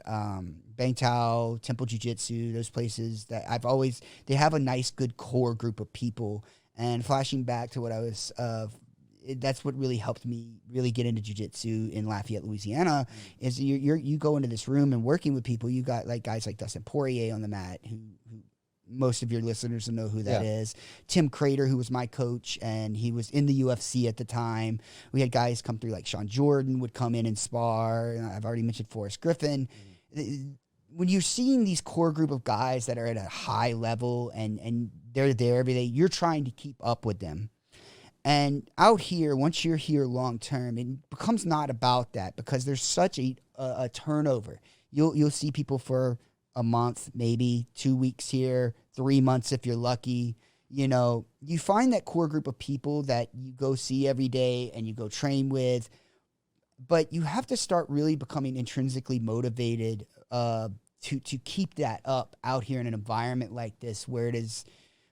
Speaker 1: BANGTAO, Temple Jiu-Jitsu, those places that they have a nice, good core group of people. And flashing back to what I was, that's what really helped me really get into jiu-jitsu in Lafayette, Louisiana, is you go into this room and working with people. You got like guys like Dustin Poirier on the mat, who most of your listeners will know who that is. Tim Crater, who was my coach, and he was in the UFC at the time. We had guys come through like Sean Jordan would come in and spar. I've already mentioned Forrest Griffin. When you're seeing these core group of guys that are at a high level and they're there every day, you're trying to keep up with them. And out here, once you're here long term, it becomes not about that, because there's such a turnover. You'll see people for a month, maybe 2 weeks here, 3 months if you're lucky. You find that core group of people that you go see every day and you go train with, but you have to start really becoming intrinsically motivated to keep that up out here in an environment like this, where it is,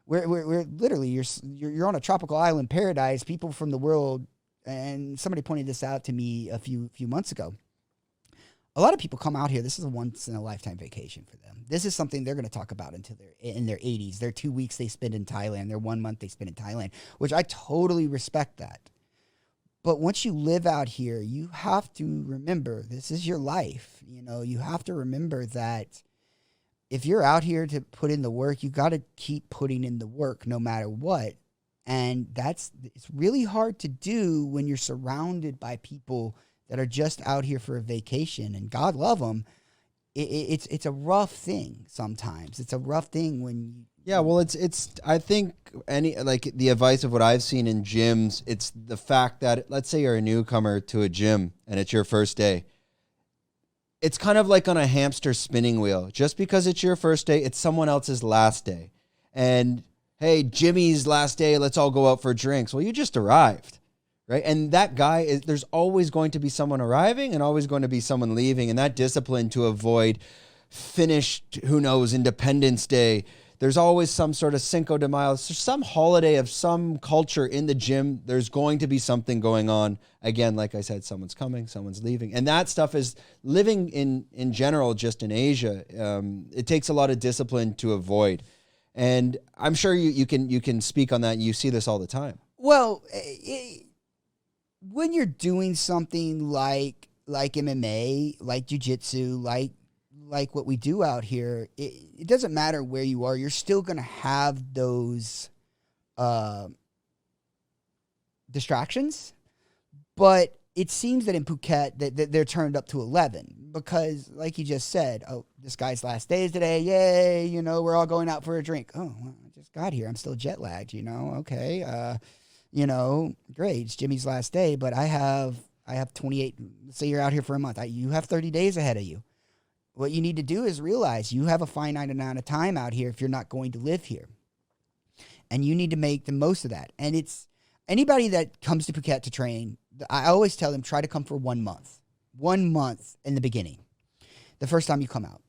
Speaker 1: where literally you're on a tropical island paradise. People from the world, and somebody pointed this out to me a few months ago. A lot of people come out here. This is a once in a lifetime vacation for them. This is something they're going to talk about until they're in their 80s. Their 2 weeks they spend in Thailand, their 1 month they spend in Thailand, which I totally respect that. But once you live out here, you have to remember this is your life. You have to remember that if you're out here to put in the work, you got to keep putting in the work no matter what. And it's really hard to do when you're surrounded by people that are just out here for a vacation, and God love them. It's a rough thing sometimes. It's a rough thing when
Speaker 2: yeah, well, it's I think the advice of what I've seen in gyms, it's the fact that, let's say you're a newcomer to a gym and it's your first day. It's kind of like on a hamster spinning wheel. Just because it's your first day, it's someone else's last day. And hey, Jimmy's last day, let's all go out for drinks. Well, you just arrived, right? And that guy there's always going to be someone arriving and always going to be someone leaving. And that discipline to avoid finished, who knows, Independence Day. There's always some sort of Cinco de Mayo, some holiday of some culture in the gym. There's going to be something going on. Again, like I said, someone's coming, someone's leaving. And that stuff is living in general, just in Asia. It takes a lot of discipline to avoid. And I'm sure you can speak on that. You see this all the time.
Speaker 1: Well, when you're doing something like MMA, like jiu-jitsu, like what we do out here, it doesn't matter where you are. You're still going to have those distractions, but it seems that in Phuket that they're turned up to 11 because, like you just said, oh, this guy's last day is today. Yay, you know, we're all going out for a drink. Oh, well, I just got here. I'm still jet lagged, you know. Okay, you know, great. It's Jimmy's last day, but I have 28. Let's say you're out here for a month. You have 30 days ahead of you. What you need to do is realize you have a finite amount of time out here if you're not going to live here. And you need to make the most of that. And it's anybody that comes to Phuket to train, I always tell them, try to come for 1 month. 1 month in the beginning, the first time you come out.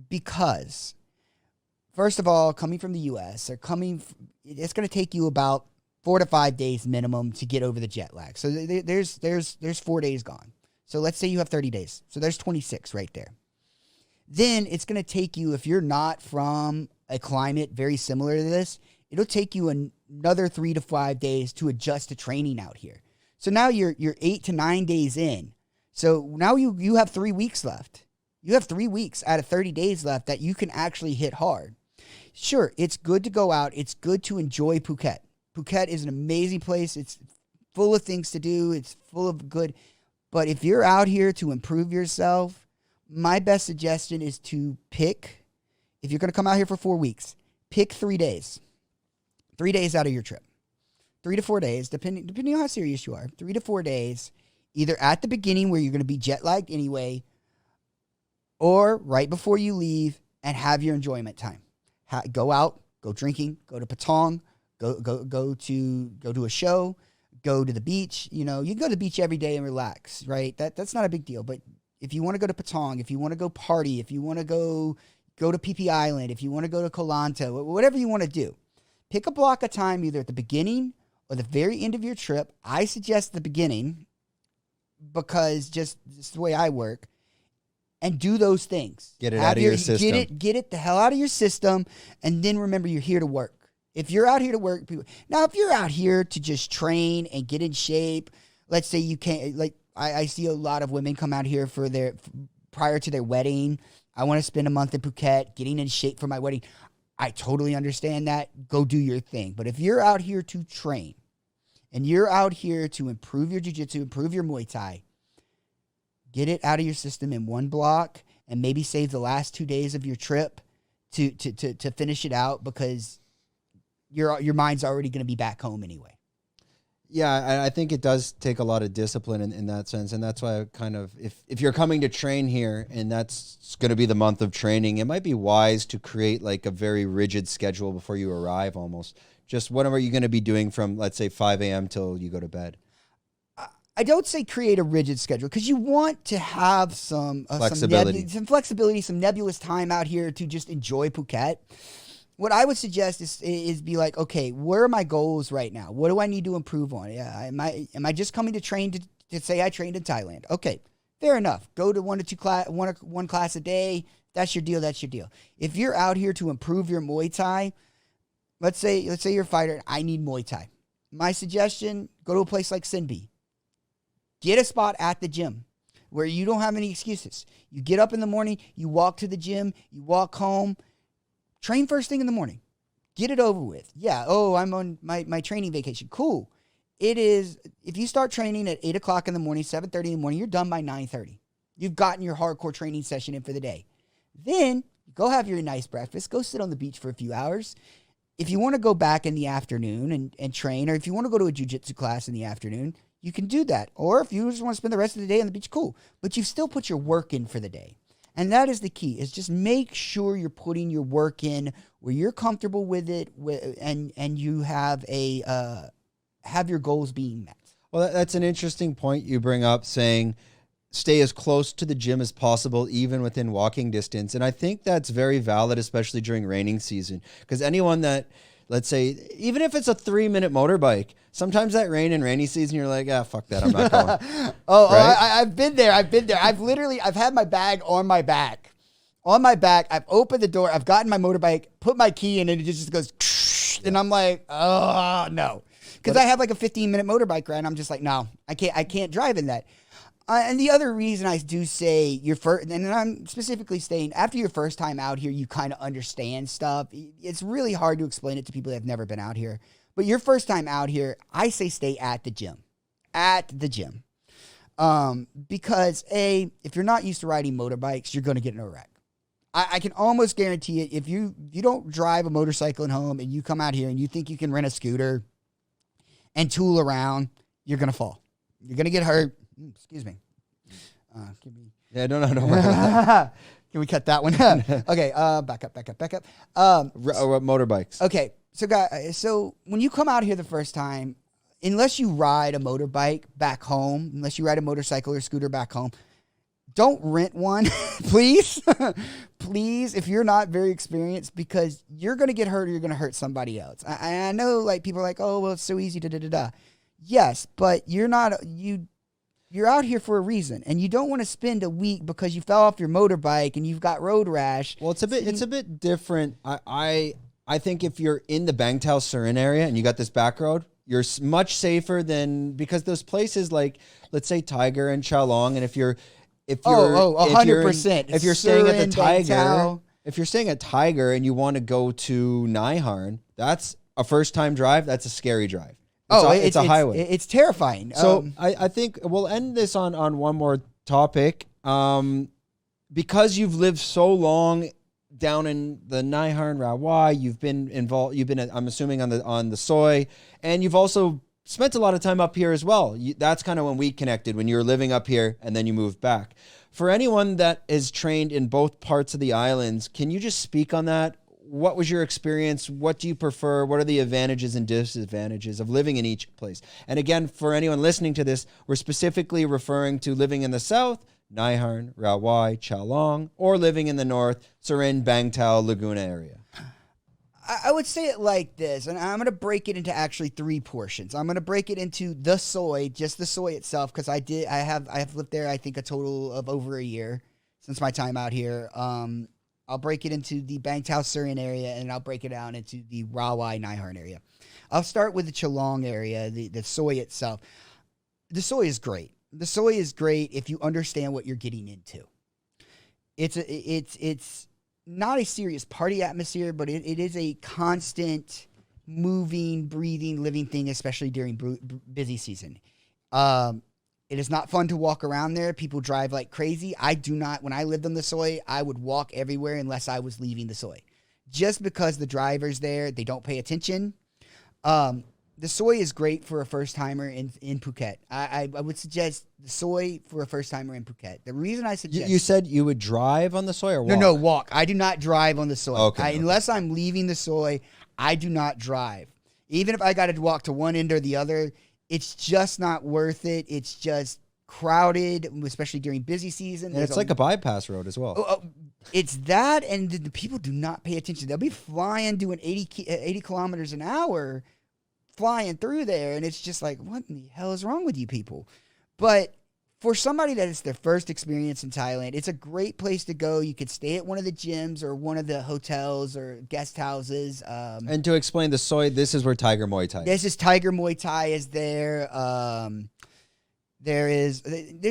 Speaker 1: Because, first of all, coming from the U.S., it's going to take you about 4 to 5 days minimum to get over the jet lag. So there's 4 days gone. So let's say you have 30 days. So there's 26 right there. Then it's going to take you, if you're not from a climate very similar to this, it'll take you another 3 to 5 days to adjust to training out here. So now you're 8 to 9 days in. So now you have 3 weeks left. You have 3 weeks out of 30 days left that you can actually hit hard. Sure, it's good to go out. It's good to enjoy Phuket. Phuket is an amazing place. It's full of things to do. It's full of good. But if you're out here to improve yourself, my best suggestion is to pick, if you're going to come out here for 4 weeks, pick 3 days. 3 days out of your trip. 3 to 4 days, depending on how serious you are. 3 to 4 days, either at the beginning where you're going to be jet lagged anyway, or right before you leave and have your enjoyment time. Go out, go drinking, go to Patong, go to a show, go to the beach. You know, you can go to the beach every day and relax, right? That's not a big deal. But if you want to go to Patong, if you want to go party, if you want to go to PP Island, if you want to go to Koh Lanta, whatever you want to do, pick a block of time either at the beginning or the very end of your trip. I suggest the beginning because just this is the way I work. And do those things.
Speaker 2: Get it out of your system.
Speaker 1: Get it the hell out of your system. And then remember, you're here to work. If you're out here to work, now if you're out here to just train and get in shape, let's say you can't, like I see a lot of women come out here for prior to their wedding. I want to spend a month in Phuket getting in shape for my wedding. I totally understand that. Go do your thing. But if you're out here to train and you're out here to improve your jiu-jitsu, improve your Muay Thai, get it out of your system in one block and maybe save the last 2 days of your trip to finish it out because your mind's already going to be back home anyway.
Speaker 2: Yeah, I think it does take a lot of discipline in that sense. And that's why I kind of, if you're coming to train here and that's going to be the month of training, it might be wise to create like a very rigid schedule before you arrive almost. Just what are you going to be doing from, let's say, 5 a.m. till you go to bed?
Speaker 1: I don't say create a rigid schedule because you want to have some
Speaker 2: flexibility,
Speaker 1: some nebulous time out here to just enjoy Phuket. What I would suggest is be like, okay, where are my goals right now? What do I need to improve on? Yeah, am I just coming to train to say I trained in Thailand? Okay, fair enough. Go to one class a day. That's your deal. That's your deal. If you're out here to improve your Muay Thai, let's say you're a fighter. I need Muay Thai. My suggestion: go to a place like Sinbi. Get a spot at the gym where you don't have any excuses. You get up in the morning, you walk to the gym, you walk home, train first thing in the morning. Get it over with. Yeah, I'm on my training vacation. Cool. It is, if you start training at 8 o'clock in the morning, 7:30 in the morning, you're done by 9:30. You've gotten your hardcore training session in for the day. Then go have your nice breakfast. Go sit on the beach for a few hours. If you want to go back in the afternoon and train, or if you want to go to a jiu-jitsu class in the afternoon, you can do that. Or if you just want to spend the rest of the day on the beach, cool. But you've still put your work in for the day. And that is the key, is just make sure you're putting your work in where you're comfortable with it and you have your goals being met.
Speaker 2: Well, that's an interesting point you bring up, saying stay as close to the gym as possible, even within walking distance. And I think that's very valid, especially during raining season, because anyone that, let's say, even if it's a 3-minute motorbike, sometimes that rain and rainy season, you're like, fuck that, I'm not going. Right?
Speaker 1: I've been there. I've had my bag on my back. I've opened the door. I've gotten my motorbike, put my key in, and it just goes, and I'm like, oh, no. Because I have like a 15-minute motorbike ride, and I'm just like, no, I can't drive in that. And the other reason I do say your first, and I'm specifically saying after your first time out here, you kind of understand stuff. It's really hard to explain it to people that have never been out here. But your first time out here, I say stay at the gym. At the gym. Because if you're not used to riding motorbikes, you're going to get in a wreck. I can almost guarantee it. If you don't drive a motorcycle at home and you come out here and you think you can rent a scooter and tool around, you're going to fall. You're going to get hurt. Excuse me.
Speaker 2: Yeah, don't worry about that.
Speaker 1: Can we cut that one? Okay, back up.
Speaker 2: Motorbikes.
Speaker 1: Okay, so guys, when you come out here the first time, unless you ride a motorbike back home, unless you ride a motorcycle or scooter back home, don't rent one, please. Please, if you're not very experienced, because you're going to get hurt or you're going to hurt somebody else. I know, like, people are like, oh, well, it's so easy, da-da-da-da. Yes, but you're out here for a reason, and you don't want to spend a week because you fell off your motorbike and you've got road rash.
Speaker 2: Well, it's a bit different. I think if you're in the BANGTAO Surin area and you got this back road, you're much safer than, because those places like, let's say, Tiger and Chalong, and if you're
Speaker 1: 100%.
Speaker 2: If you're staying at the Tiger,
Speaker 1: BANGTAO.
Speaker 2: if you're staying at Tiger and you want to go to Naiharn, that's a first time drive. That's a scary drive. It's a highway.
Speaker 1: It's terrifying.
Speaker 2: So I think we'll end this on one more topic. Because you've lived so long down in the Naiharn, RAWAI, you've been involved. You've been, I'm assuming, on the soy, and you've also spent a lot of time up here as well. That's kind of when we connected, when you were living up here and then you moved back. For anyone that is trained in both parts of the islands, can you just speak on that? What was your experience? What do you prefer? What are the advantages and disadvantages of living in each place? And again, for anyone listening to this, we're specifically referring to living in the south, Naiharn, RAWAI, Chalong, or living in the north, Surin, BANGTAO, Laguna area.
Speaker 1: I would say it like this, and I'm going to break it into actually three portions. I'm going to break it into the soy, just the soy itself, because I have lived there, I think, a total of over a year since my time out here. I'll break it into the BANGTAO Surin area, and I'll break it down into the RAWAI Naiharn area. I'll start with the Chalong area, the soy itself. The soy is great. The soy is great if you understand what you're getting into. It's not a serious party atmosphere, but it is a constant moving, breathing, living thing, especially during busy season. It is not fun to walk around there. People drive like crazy. I do not. When I lived on the soy, I would walk everywhere unless I was leaving the soy. Just because the drivers there, they don't pay attention. The soy is great for a first-timer in Phuket. I would suggest the soy for a first-timer in Phuket. The reason I suggest...
Speaker 2: You said you would drive on the soy or walk?
Speaker 1: No, walk. I do not drive on the soy.
Speaker 2: Okay.
Speaker 1: Unless I'm leaving the soy, I do not drive. Even if I got to walk to one end or the other, it's just not worth it. It's just crowded, especially during busy season.
Speaker 2: And it's like a bypass road as well.
Speaker 1: It's that, and the people do not pay attention. They'll be flying, doing 80 kilometers an hour, flying through there, and it's just like, what in the hell is wrong with you people? But for somebody that is their first experience in Thailand, it's a great place to go. You could stay at one of the gyms or one of the hotels or guest houses.
Speaker 2: And to explain the soy, this is where Tiger Muay Thai is.
Speaker 1: This is Tiger Muay Thai is there. There's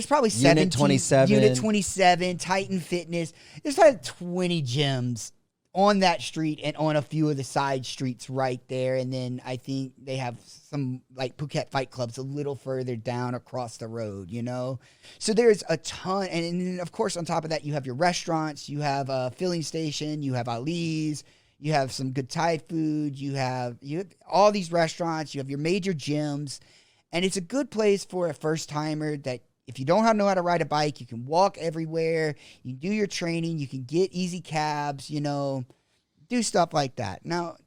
Speaker 1: probably
Speaker 2: Unit
Speaker 1: 27, Titan Fitness. There's probably 20 gyms on that street and on a few of the side streets right there. And then I think they have some like Phuket fight clubs a little further down across the road, you know? So there's a ton. And then, of course, on top of that, you have your restaurants, you have a filling station, you have Ali's, you have some good Thai food, you have all these restaurants, you have your major gyms. And it's a good place for a first-timer that if you don't know how to ride a bike, you can walk everywhere, you can do your training, you can get easy cabs, you know, do stuff like that. Now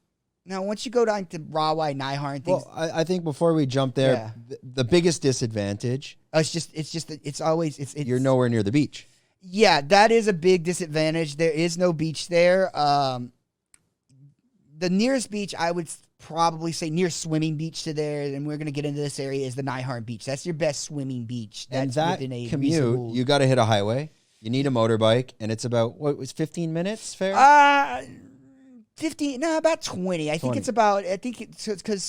Speaker 1: once you go down to RAWAI, Naiharn, things...
Speaker 2: Well, I think before we jump there, the biggest disadvantage...
Speaker 1: You're
Speaker 2: nowhere near the beach.
Speaker 1: Yeah, that is a big disadvantage. There is no beach there. The nearest beach, I would probably say near swimming beach to there, and we're going to get into this area, is the Naiharn beach. That's your best swimming beach.
Speaker 2: That's and that commute, you got to hit a highway. You need a motorbike, and it's about, what was 15 minutes fair?
Speaker 1: About 20. I think it's because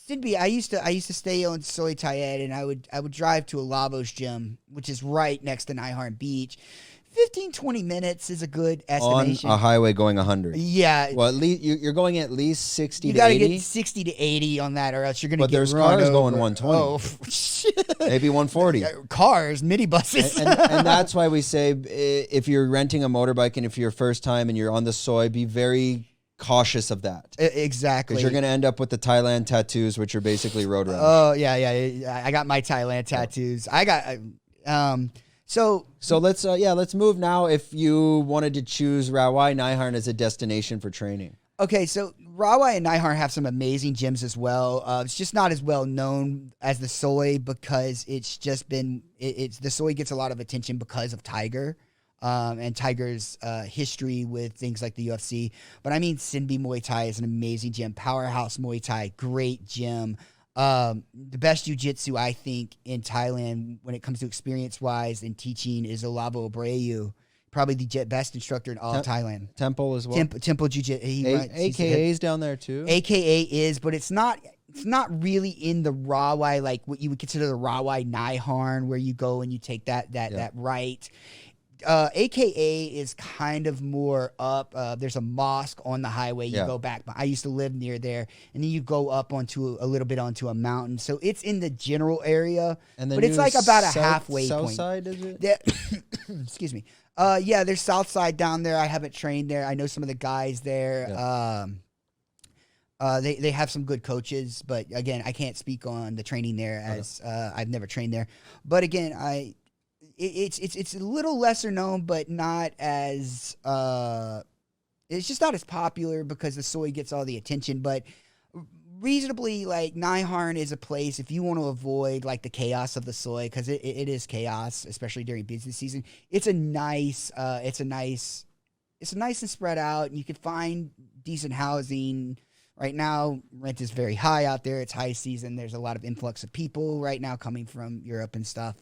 Speaker 1: Sinbi, I used to stay on Soy Tayed, and I would drive to a Lavos gym, which is right next to Naiharn Beach. 15, 20 minutes is a good
Speaker 2: On
Speaker 1: estimation.
Speaker 2: a highway going 100.
Speaker 1: Yeah.
Speaker 2: Well, at least you're going at least 60
Speaker 1: You
Speaker 2: to
Speaker 1: got to
Speaker 2: 80.
Speaker 1: get 60 to 80 on that, or else you're going to
Speaker 2: But
Speaker 1: get
Speaker 2: there's
Speaker 1: run
Speaker 2: cars
Speaker 1: over.
Speaker 2: going 120.
Speaker 1: Oh, shit.
Speaker 2: Maybe 140.
Speaker 1: Cars, minibuses.
Speaker 2: And that's why we say if you're renting a motorbike and if you're first time and you're on the soy, be very cautious of that.
Speaker 1: Exactly.
Speaker 2: Because you're going to end up with the Thailand tattoos, which are basically road rash.
Speaker 1: Oh, yeah. I got my Thailand tattoos. I got, so
Speaker 2: let's move now. If you wanted to choose RAWAI Naiharn as a destination for training.
Speaker 1: Okay, so RAWAI and Naiharn have some amazing gyms as well. It's just not as well known as the Soy because it's just been the Soy gets a lot of attention because of Tiger, and Tiger's history with things like the UFC. But I mean, Sinbi Muay Thai is an amazing gym. Powerhouse Muay Thai, great gym. The best jiu-jitsu I think in Thailand when it comes to experience-wise and teaching is Olavo Abreu. Probably the best instructor in all of Thailand.
Speaker 2: Temple as well.
Speaker 1: Temple Jiu-Jitsu.
Speaker 2: AKA's down there too.
Speaker 1: AKA is, but it's not really in the RAWAI, like what you would consider the RAWAI Naiharn, where you go and you take that right. AKA is kind of more up. There's a mosque on the highway. You go back. I used to live near there, and then you go up onto a little bit onto a mountain. So it's in the general area, but it's like about a halfway
Speaker 2: south
Speaker 1: point.
Speaker 2: Side, is it?
Speaker 1: Excuse me. Yeah, there's South Side down there. I haven't trained there. I know some of the guys there.
Speaker 2: Yeah.
Speaker 1: They have some good coaches, but again, I can't speak on the training there as I've never trained there. But again, it's a little lesser known, but not as it's just not as popular because the Soy gets all the attention. But reasonably, like Naiharn is a place if you want to avoid like the chaos of the Soy, because it is chaos, especially during business season. It's nice and spread out, and you can find decent housing. Right now, rent is very high out there. It's high season. There's a lot of influx of people right now coming from Europe and stuff,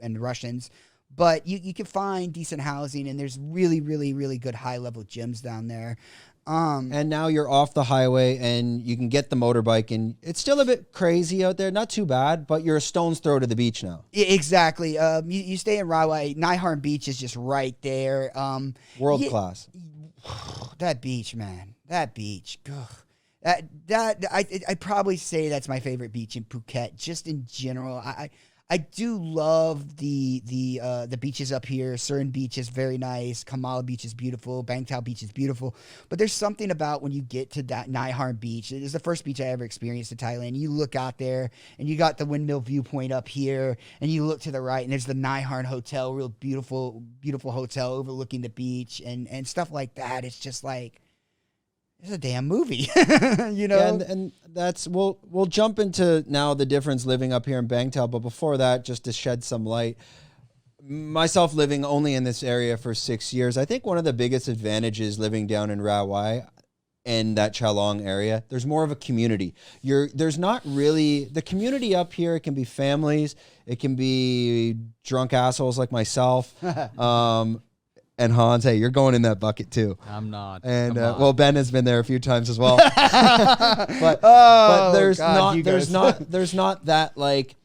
Speaker 1: and Russians. But you can find decent housing, and there's really, really, really good high-level gyms down there.
Speaker 2: And now you're off the highway, and you can get the motorbike, and it's still a bit crazy out there. Not too bad, but you're a stone's throw to the beach now.
Speaker 1: Exactly. You stay in RAWAI. Naiharn Beach is just right there.
Speaker 2: World class.
Speaker 1: That beach, man. That beach. Ugh. I'd probably say that's my favorite beach in Phuket, just in general. I do love the beaches up here. Surin Beach is very nice. Kamala Beach is beautiful. BANGTAO Beach is beautiful. But there's something about when you get to that Naiharn Beach. It is the first beach I ever experienced in Thailand. You look out there, and you got the windmill viewpoint up here, and you look to the right, and there's the Naiharn Hotel, real beautiful, beautiful hotel overlooking the beach and stuff like that. It's just like, it's a damn movie, you know?
Speaker 2: Yeah, and that's, we'll jump into now the difference living up here in BANGTAO, but before that, just to shed some light, myself living only in this area for 6 years, I think one of the biggest advantages living down in RAWAI and that Chalong area, there's more of a community. There's not really, the community up here, it can be families, it can be drunk assholes like myself, and Hans, hey, you're going in that bucket too.
Speaker 3: I'm not.
Speaker 2: And well, Ben has been there a few times as well. but there's not that, like,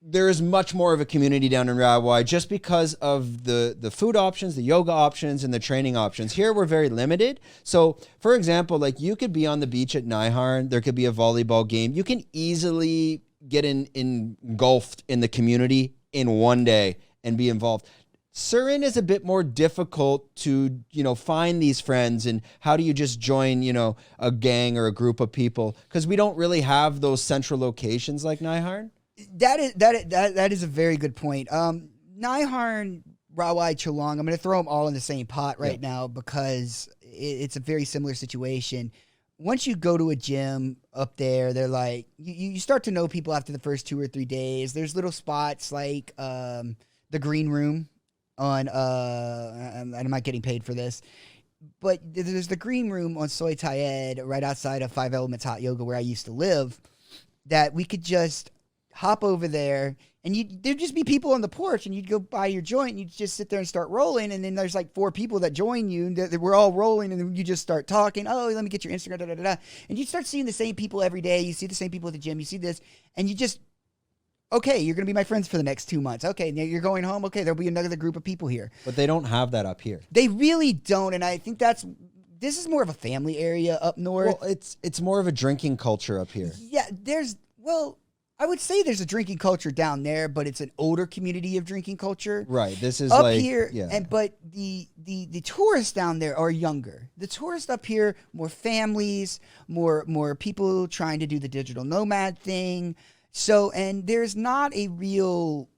Speaker 2: there is much more of a community down in RAWAI just because of the food options, the yoga options, and the training options. Here we're very limited. So, for example, like you could be on the beach at Naiharn, there could be a volleyball game. You can easily get engulfed in the community in one day and be involved. Surin is a bit more difficult to, find these friends, and how do you just join, a gang or a group of people? Because we don't really have those central locations like Naiharn.
Speaker 1: That is a very good point. Naiharn, RAWAI, Chalong, I'm going to throw them all in the same pot right now because it's a very similar situation. Once you go to a gym up there, they're like, you start to know people after the first 2 or 3 days. There's little spots like the green room on, and I'm not getting paid for this, but there's the green room on Soi Thai Ed right outside of 5 Elements Hot Yoga where I used to live, that we could just hop over there, and there'd just be people on the porch, and you'd go buy your joint, and you'd just sit there and start rolling, and then there's like 4 people that join you, and we're all rolling, and then you just start talking, oh, let me get your Instagram, and you start seeing the same people every day, you see the same people at the gym, you see this, and you just Okay, you're going to be my friends for the next 2 months. Okay, now you're going home. Okay, there'll be another group of people here.
Speaker 2: But they don't have that up here.
Speaker 1: They really don't, and I think this is more of a family area up north.
Speaker 2: Well, it's more of a drinking culture up here.
Speaker 1: Yeah, I would say there's a drinking culture down there, but it's an older community of drinking culture.
Speaker 2: Right. This is
Speaker 1: up
Speaker 2: like
Speaker 1: here,
Speaker 2: yeah.
Speaker 1: But the tourists down there are younger. The tourists up here, more families, more people trying to do the digital nomad thing. So, and there's not a real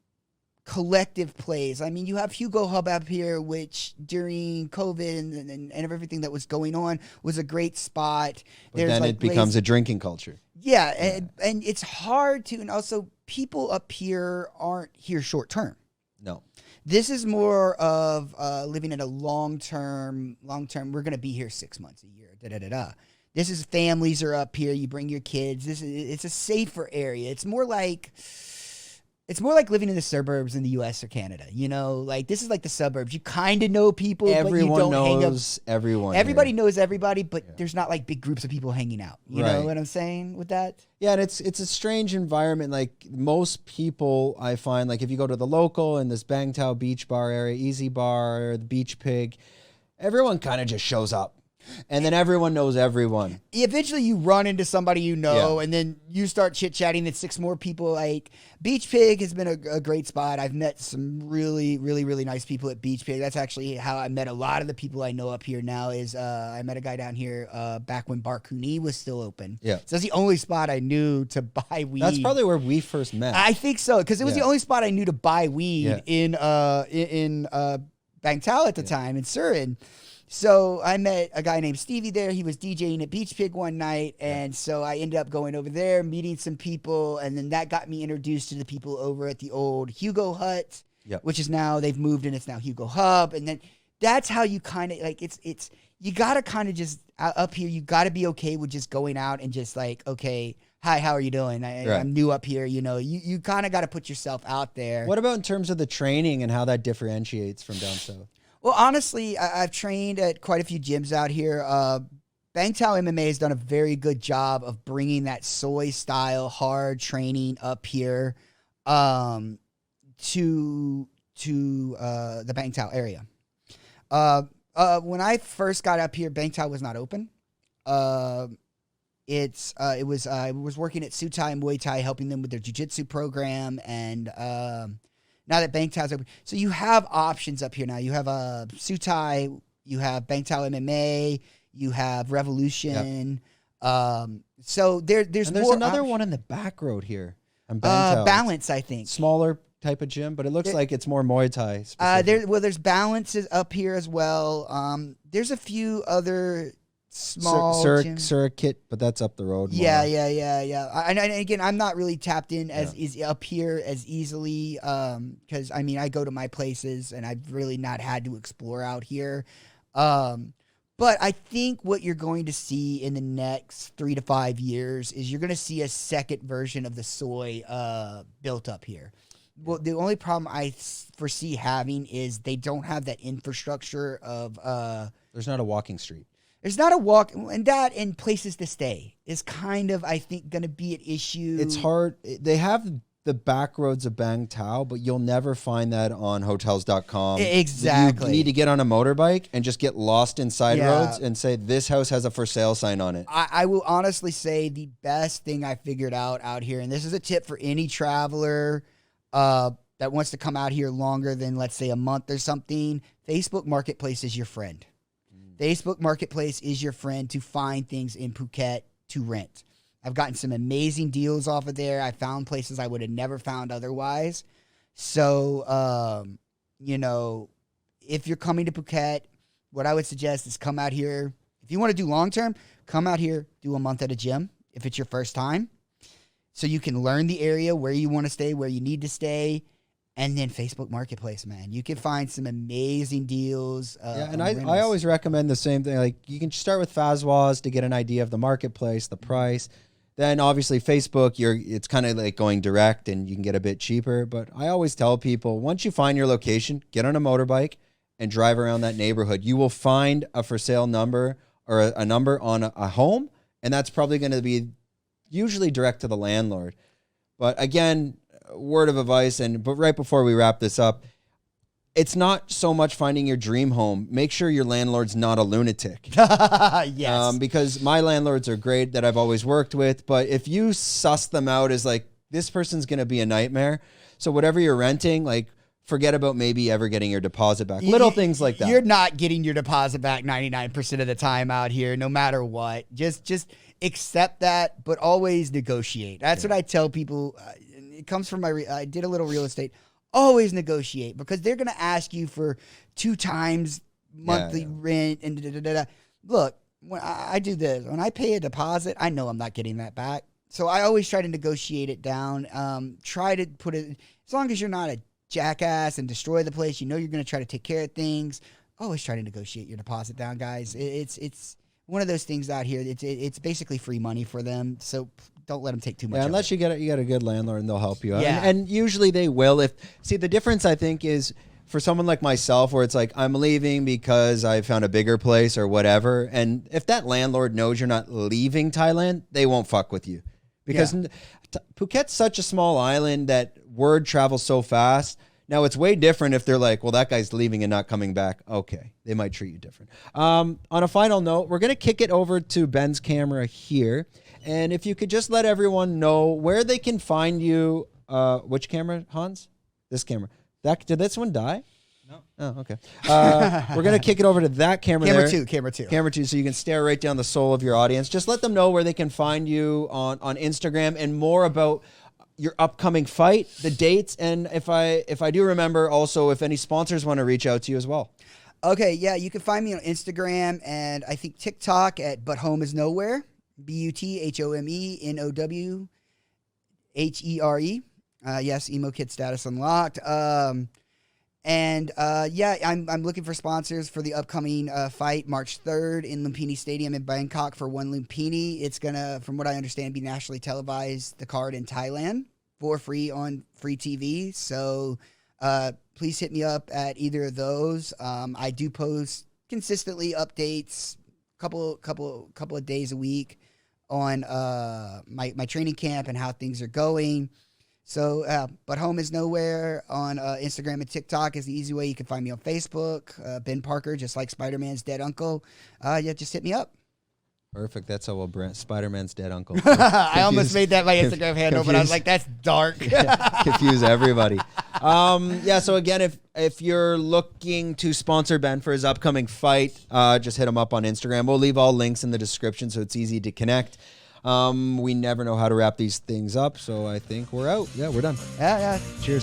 Speaker 1: collective place. I mean, you have Hugo Hub up here, which during COVID and everything that was going on was a great spot.
Speaker 2: But then it becomes a drinking culture.
Speaker 1: Yeah, and it's hard to, and also people up here aren't here short term.
Speaker 2: No.
Speaker 1: This is more of living in a long term. We're going to be here 6 months, a year, This is families are up here. You bring your kids. It's a safer area. It's more like living in the suburbs in the U.S. or Canada. You know, like this is like the suburbs. You kind of know people,
Speaker 2: everyone
Speaker 1: but you don't
Speaker 2: knows everyone.
Speaker 1: Everybody knows everybody, but there's not like big groups of people hanging out. You know what I'm saying with that?
Speaker 2: Yeah, and it's a strange environment. Like most people, I find, like if you go to the local in this BANGTAO beach bar area, Easy Bar, or the Beach Pig, everyone kind of just shows up. And then everyone knows everyone.
Speaker 1: Eventually you run into somebody you know, and then you start chit-chatting, and 6 more people. Like Beach Pig has been a great spot. I've met some really, really, really nice people at Beach Pig. That's actually how I met a lot of the people I know up here now is I met a guy down here back when Barkuni was still open.
Speaker 2: Yeah.
Speaker 1: So that's the only spot I knew to buy weed.
Speaker 2: That's probably where we first met.
Speaker 1: I think so, because it was the only spot I knew to buy weed in Bangtao at the time, in Surin. So I met a guy named Stevie there. He was DJing at Beach Pig one night. And so I ended up going over there, meeting some people. And then that got me introduced to the people over at the old Hugo Hut, which is now, they've moved and it's now Hugo Hub. And then that's how you kind of like, you got to kind of just up here, you got to be okay with just going out and just like, okay, hi, how are you doing? I'm new up here. You know, you kind of got to put yourself out there.
Speaker 2: What about in terms of the training and how that differentiates from down south?
Speaker 1: Well, honestly, I've trained at quite a few gyms out here. BANGTAO MMA has done a very good job of bringing that soy-style hard training up here to the BANGTAO area. When I first got up here, BANGTAO was not open. I was working at Sutai Muay Thai, helping them with their jiu-jitsu program, and now that BANGTAO's open, so you have options up here now. You have Sutai, you have BANGTAO MMA, you have Revolution. So there's
Speaker 2: another one in the back road here.
Speaker 1: Balance, I think.
Speaker 2: Smaller type of gym, but it looks like it's more Muay Thai.
Speaker 1: There's Balances up here as well. There's a few other small gyms.
Speaker 2: Circuit, but that's up the road.
Speaker 1: Yeah. And again, I'm not really tapped in is up here as easily because I mean I go to my places and I've really not had to explore out here. But I think what you're going to see in the next 3 to 5 years is you're going to see a second version of the soy built up here. Well, the only problem I foresee having is they don't have that infrastructure of.
Speaker 2: There's not a walking street.
Speaker 1: There's not a walk, and that and places to stay is kind of, I think, going to be an issue.
Speaker 2: It's hard. They have the back roads of BANGTAO, but you'll never find that on hotels.com.
Speaker 1: Exactly.
Speaker 2: You need to get on a motorbike and just get lost in side roads and say, this house has a for sale sign on it.
Speaker 1: I will honestly say the best thing I figured out here, and this is a tip for any traveler that wants to come out here longer than, let's say, a month or something, Facebook Marketplace is your friend. Facebook Marketplace is your friend to find things in Phuket to rent. I've gotten some amazing deals off of there. I found places I would have never found otherwise. So, you know, if you're coming to Phuket, what I would suggest is come out here. If you want to do long-term, come out here, do a month at a gym if it's your first time. So you can learn the area, where you want to stay, where you need to stay. And then Facebook Marketplace, man. You can find some amazing deals.
Speaker 2: And I always recommend the same thing. Like, you can start with Fazwa's to get an idea of the marketplace, the price. Then, obviously, Facebook, it's kind of like going direct and you can get a bit cheaper. But I always tell people, once you find your location, get on a motorbike and drive around that neighborhood. You will find a for sale number or a number on a home, and that's probably going to be usually direct to the landlord. But again,
Speaker 3: word of advice, but right before we wrap this up, it's not so much finding your dream home. Make sure your landlord's not a lunatic.
Speaker 1: Yes.
Speaker 3: Because my landlords are great that I've always worked with, but if you suss them out as like, this person's going to be a nightmare. So whatever you're renting, like, forget about maybe ever getting your deposit back. Little things like that.
Speaker 1: You're not getting your deposit back 99% of the time out here, no matter what. Just accept that, but always negotiate. That's what I tell people. It comes from I did a little real estate. Always negotiate, because they're going to ask you for 2 times monthly rent and da-da-da-da. Look, when I do this, when I pay a deposit, I know I'm not getting that back. So I always try to negotiate it down. Try to put it, as long as you're not a jackass and destroy the place, you know you're going to try to take care of things. Always try to negotiate your deposit down, guys. It's one of those things out here. It's basically free money for them. So don't let them take too much.
Speaker 3: Yeah, unless you get a good landlord and they'll help you out.
Speaker 1: Yeah.
Speaker 3: And usually they will. See, the difference I think is for someone like myself, where it's like, I'm leaving because I found a bigger place or whatever. And if that landlord knows you're not leaving Thailand, they won't fuck with you, because Phuket's such a small island that word travels so fast. Now, it's way different if they're like, well, that guy's leaving and not coming back. Okay, they might treat you different. On a final note, we're going to kick it over to Ben's camera here. And if you could just let everyone know where they can find you. Which camera, Hans? This camera. Did this one die?
Speaker 2: No.
Speaker 3: Oh, okay. We're going to kick it over to that camera there.
Speaker 1: Camera two.
Speaker 3: Camera 2, so you can stare right down the soul of your audience. Just let them know where they can find you on Instagram, and more about your upcoming fight, the dates, and if I do remember, also if any sponsors want to reach out to you as well.
Speaker 1: Okay, yeah, you can find me on Instagram and I think TikTok at But Home Is Nowhere, BUTHOMENOWHERE. Yes, emo kid status unlocked. I'm looking for sponsors for the upcoming fight March 3rd in Lumpinee Stadium in Bangkok for ONE Lumpinee. It's gonna, from what I understand, be nationally televised, the card in Thailand, for free on free TV. So please hit me up at either of those. I do post consistently updates, couple of days a week on my training camp and how things are going. So, But Home Is Nowhere on Instagram and TikTok is the easy way. You can find me on Facebook, Ben Parker, just like Spider-Man's dead uncle. Just hit me up.
Speaker 3: Perfect. That's how we'll brand Spider-Man's dead uncle.
Speaker 1: I almost made that my Instagram handle, but I was like, that's dark.
Speaker 3: Confuse everybody. So again, if you're looking to sponsor Ben for his upcoming fight, just hit him up on Instagram. We'll leave all links in the description so it's easy to connect. We never know how to wrap these things up, so I think we're out. Yeah, we're done.
Speaker 1: Yeah.
Speaker 3: Cheers.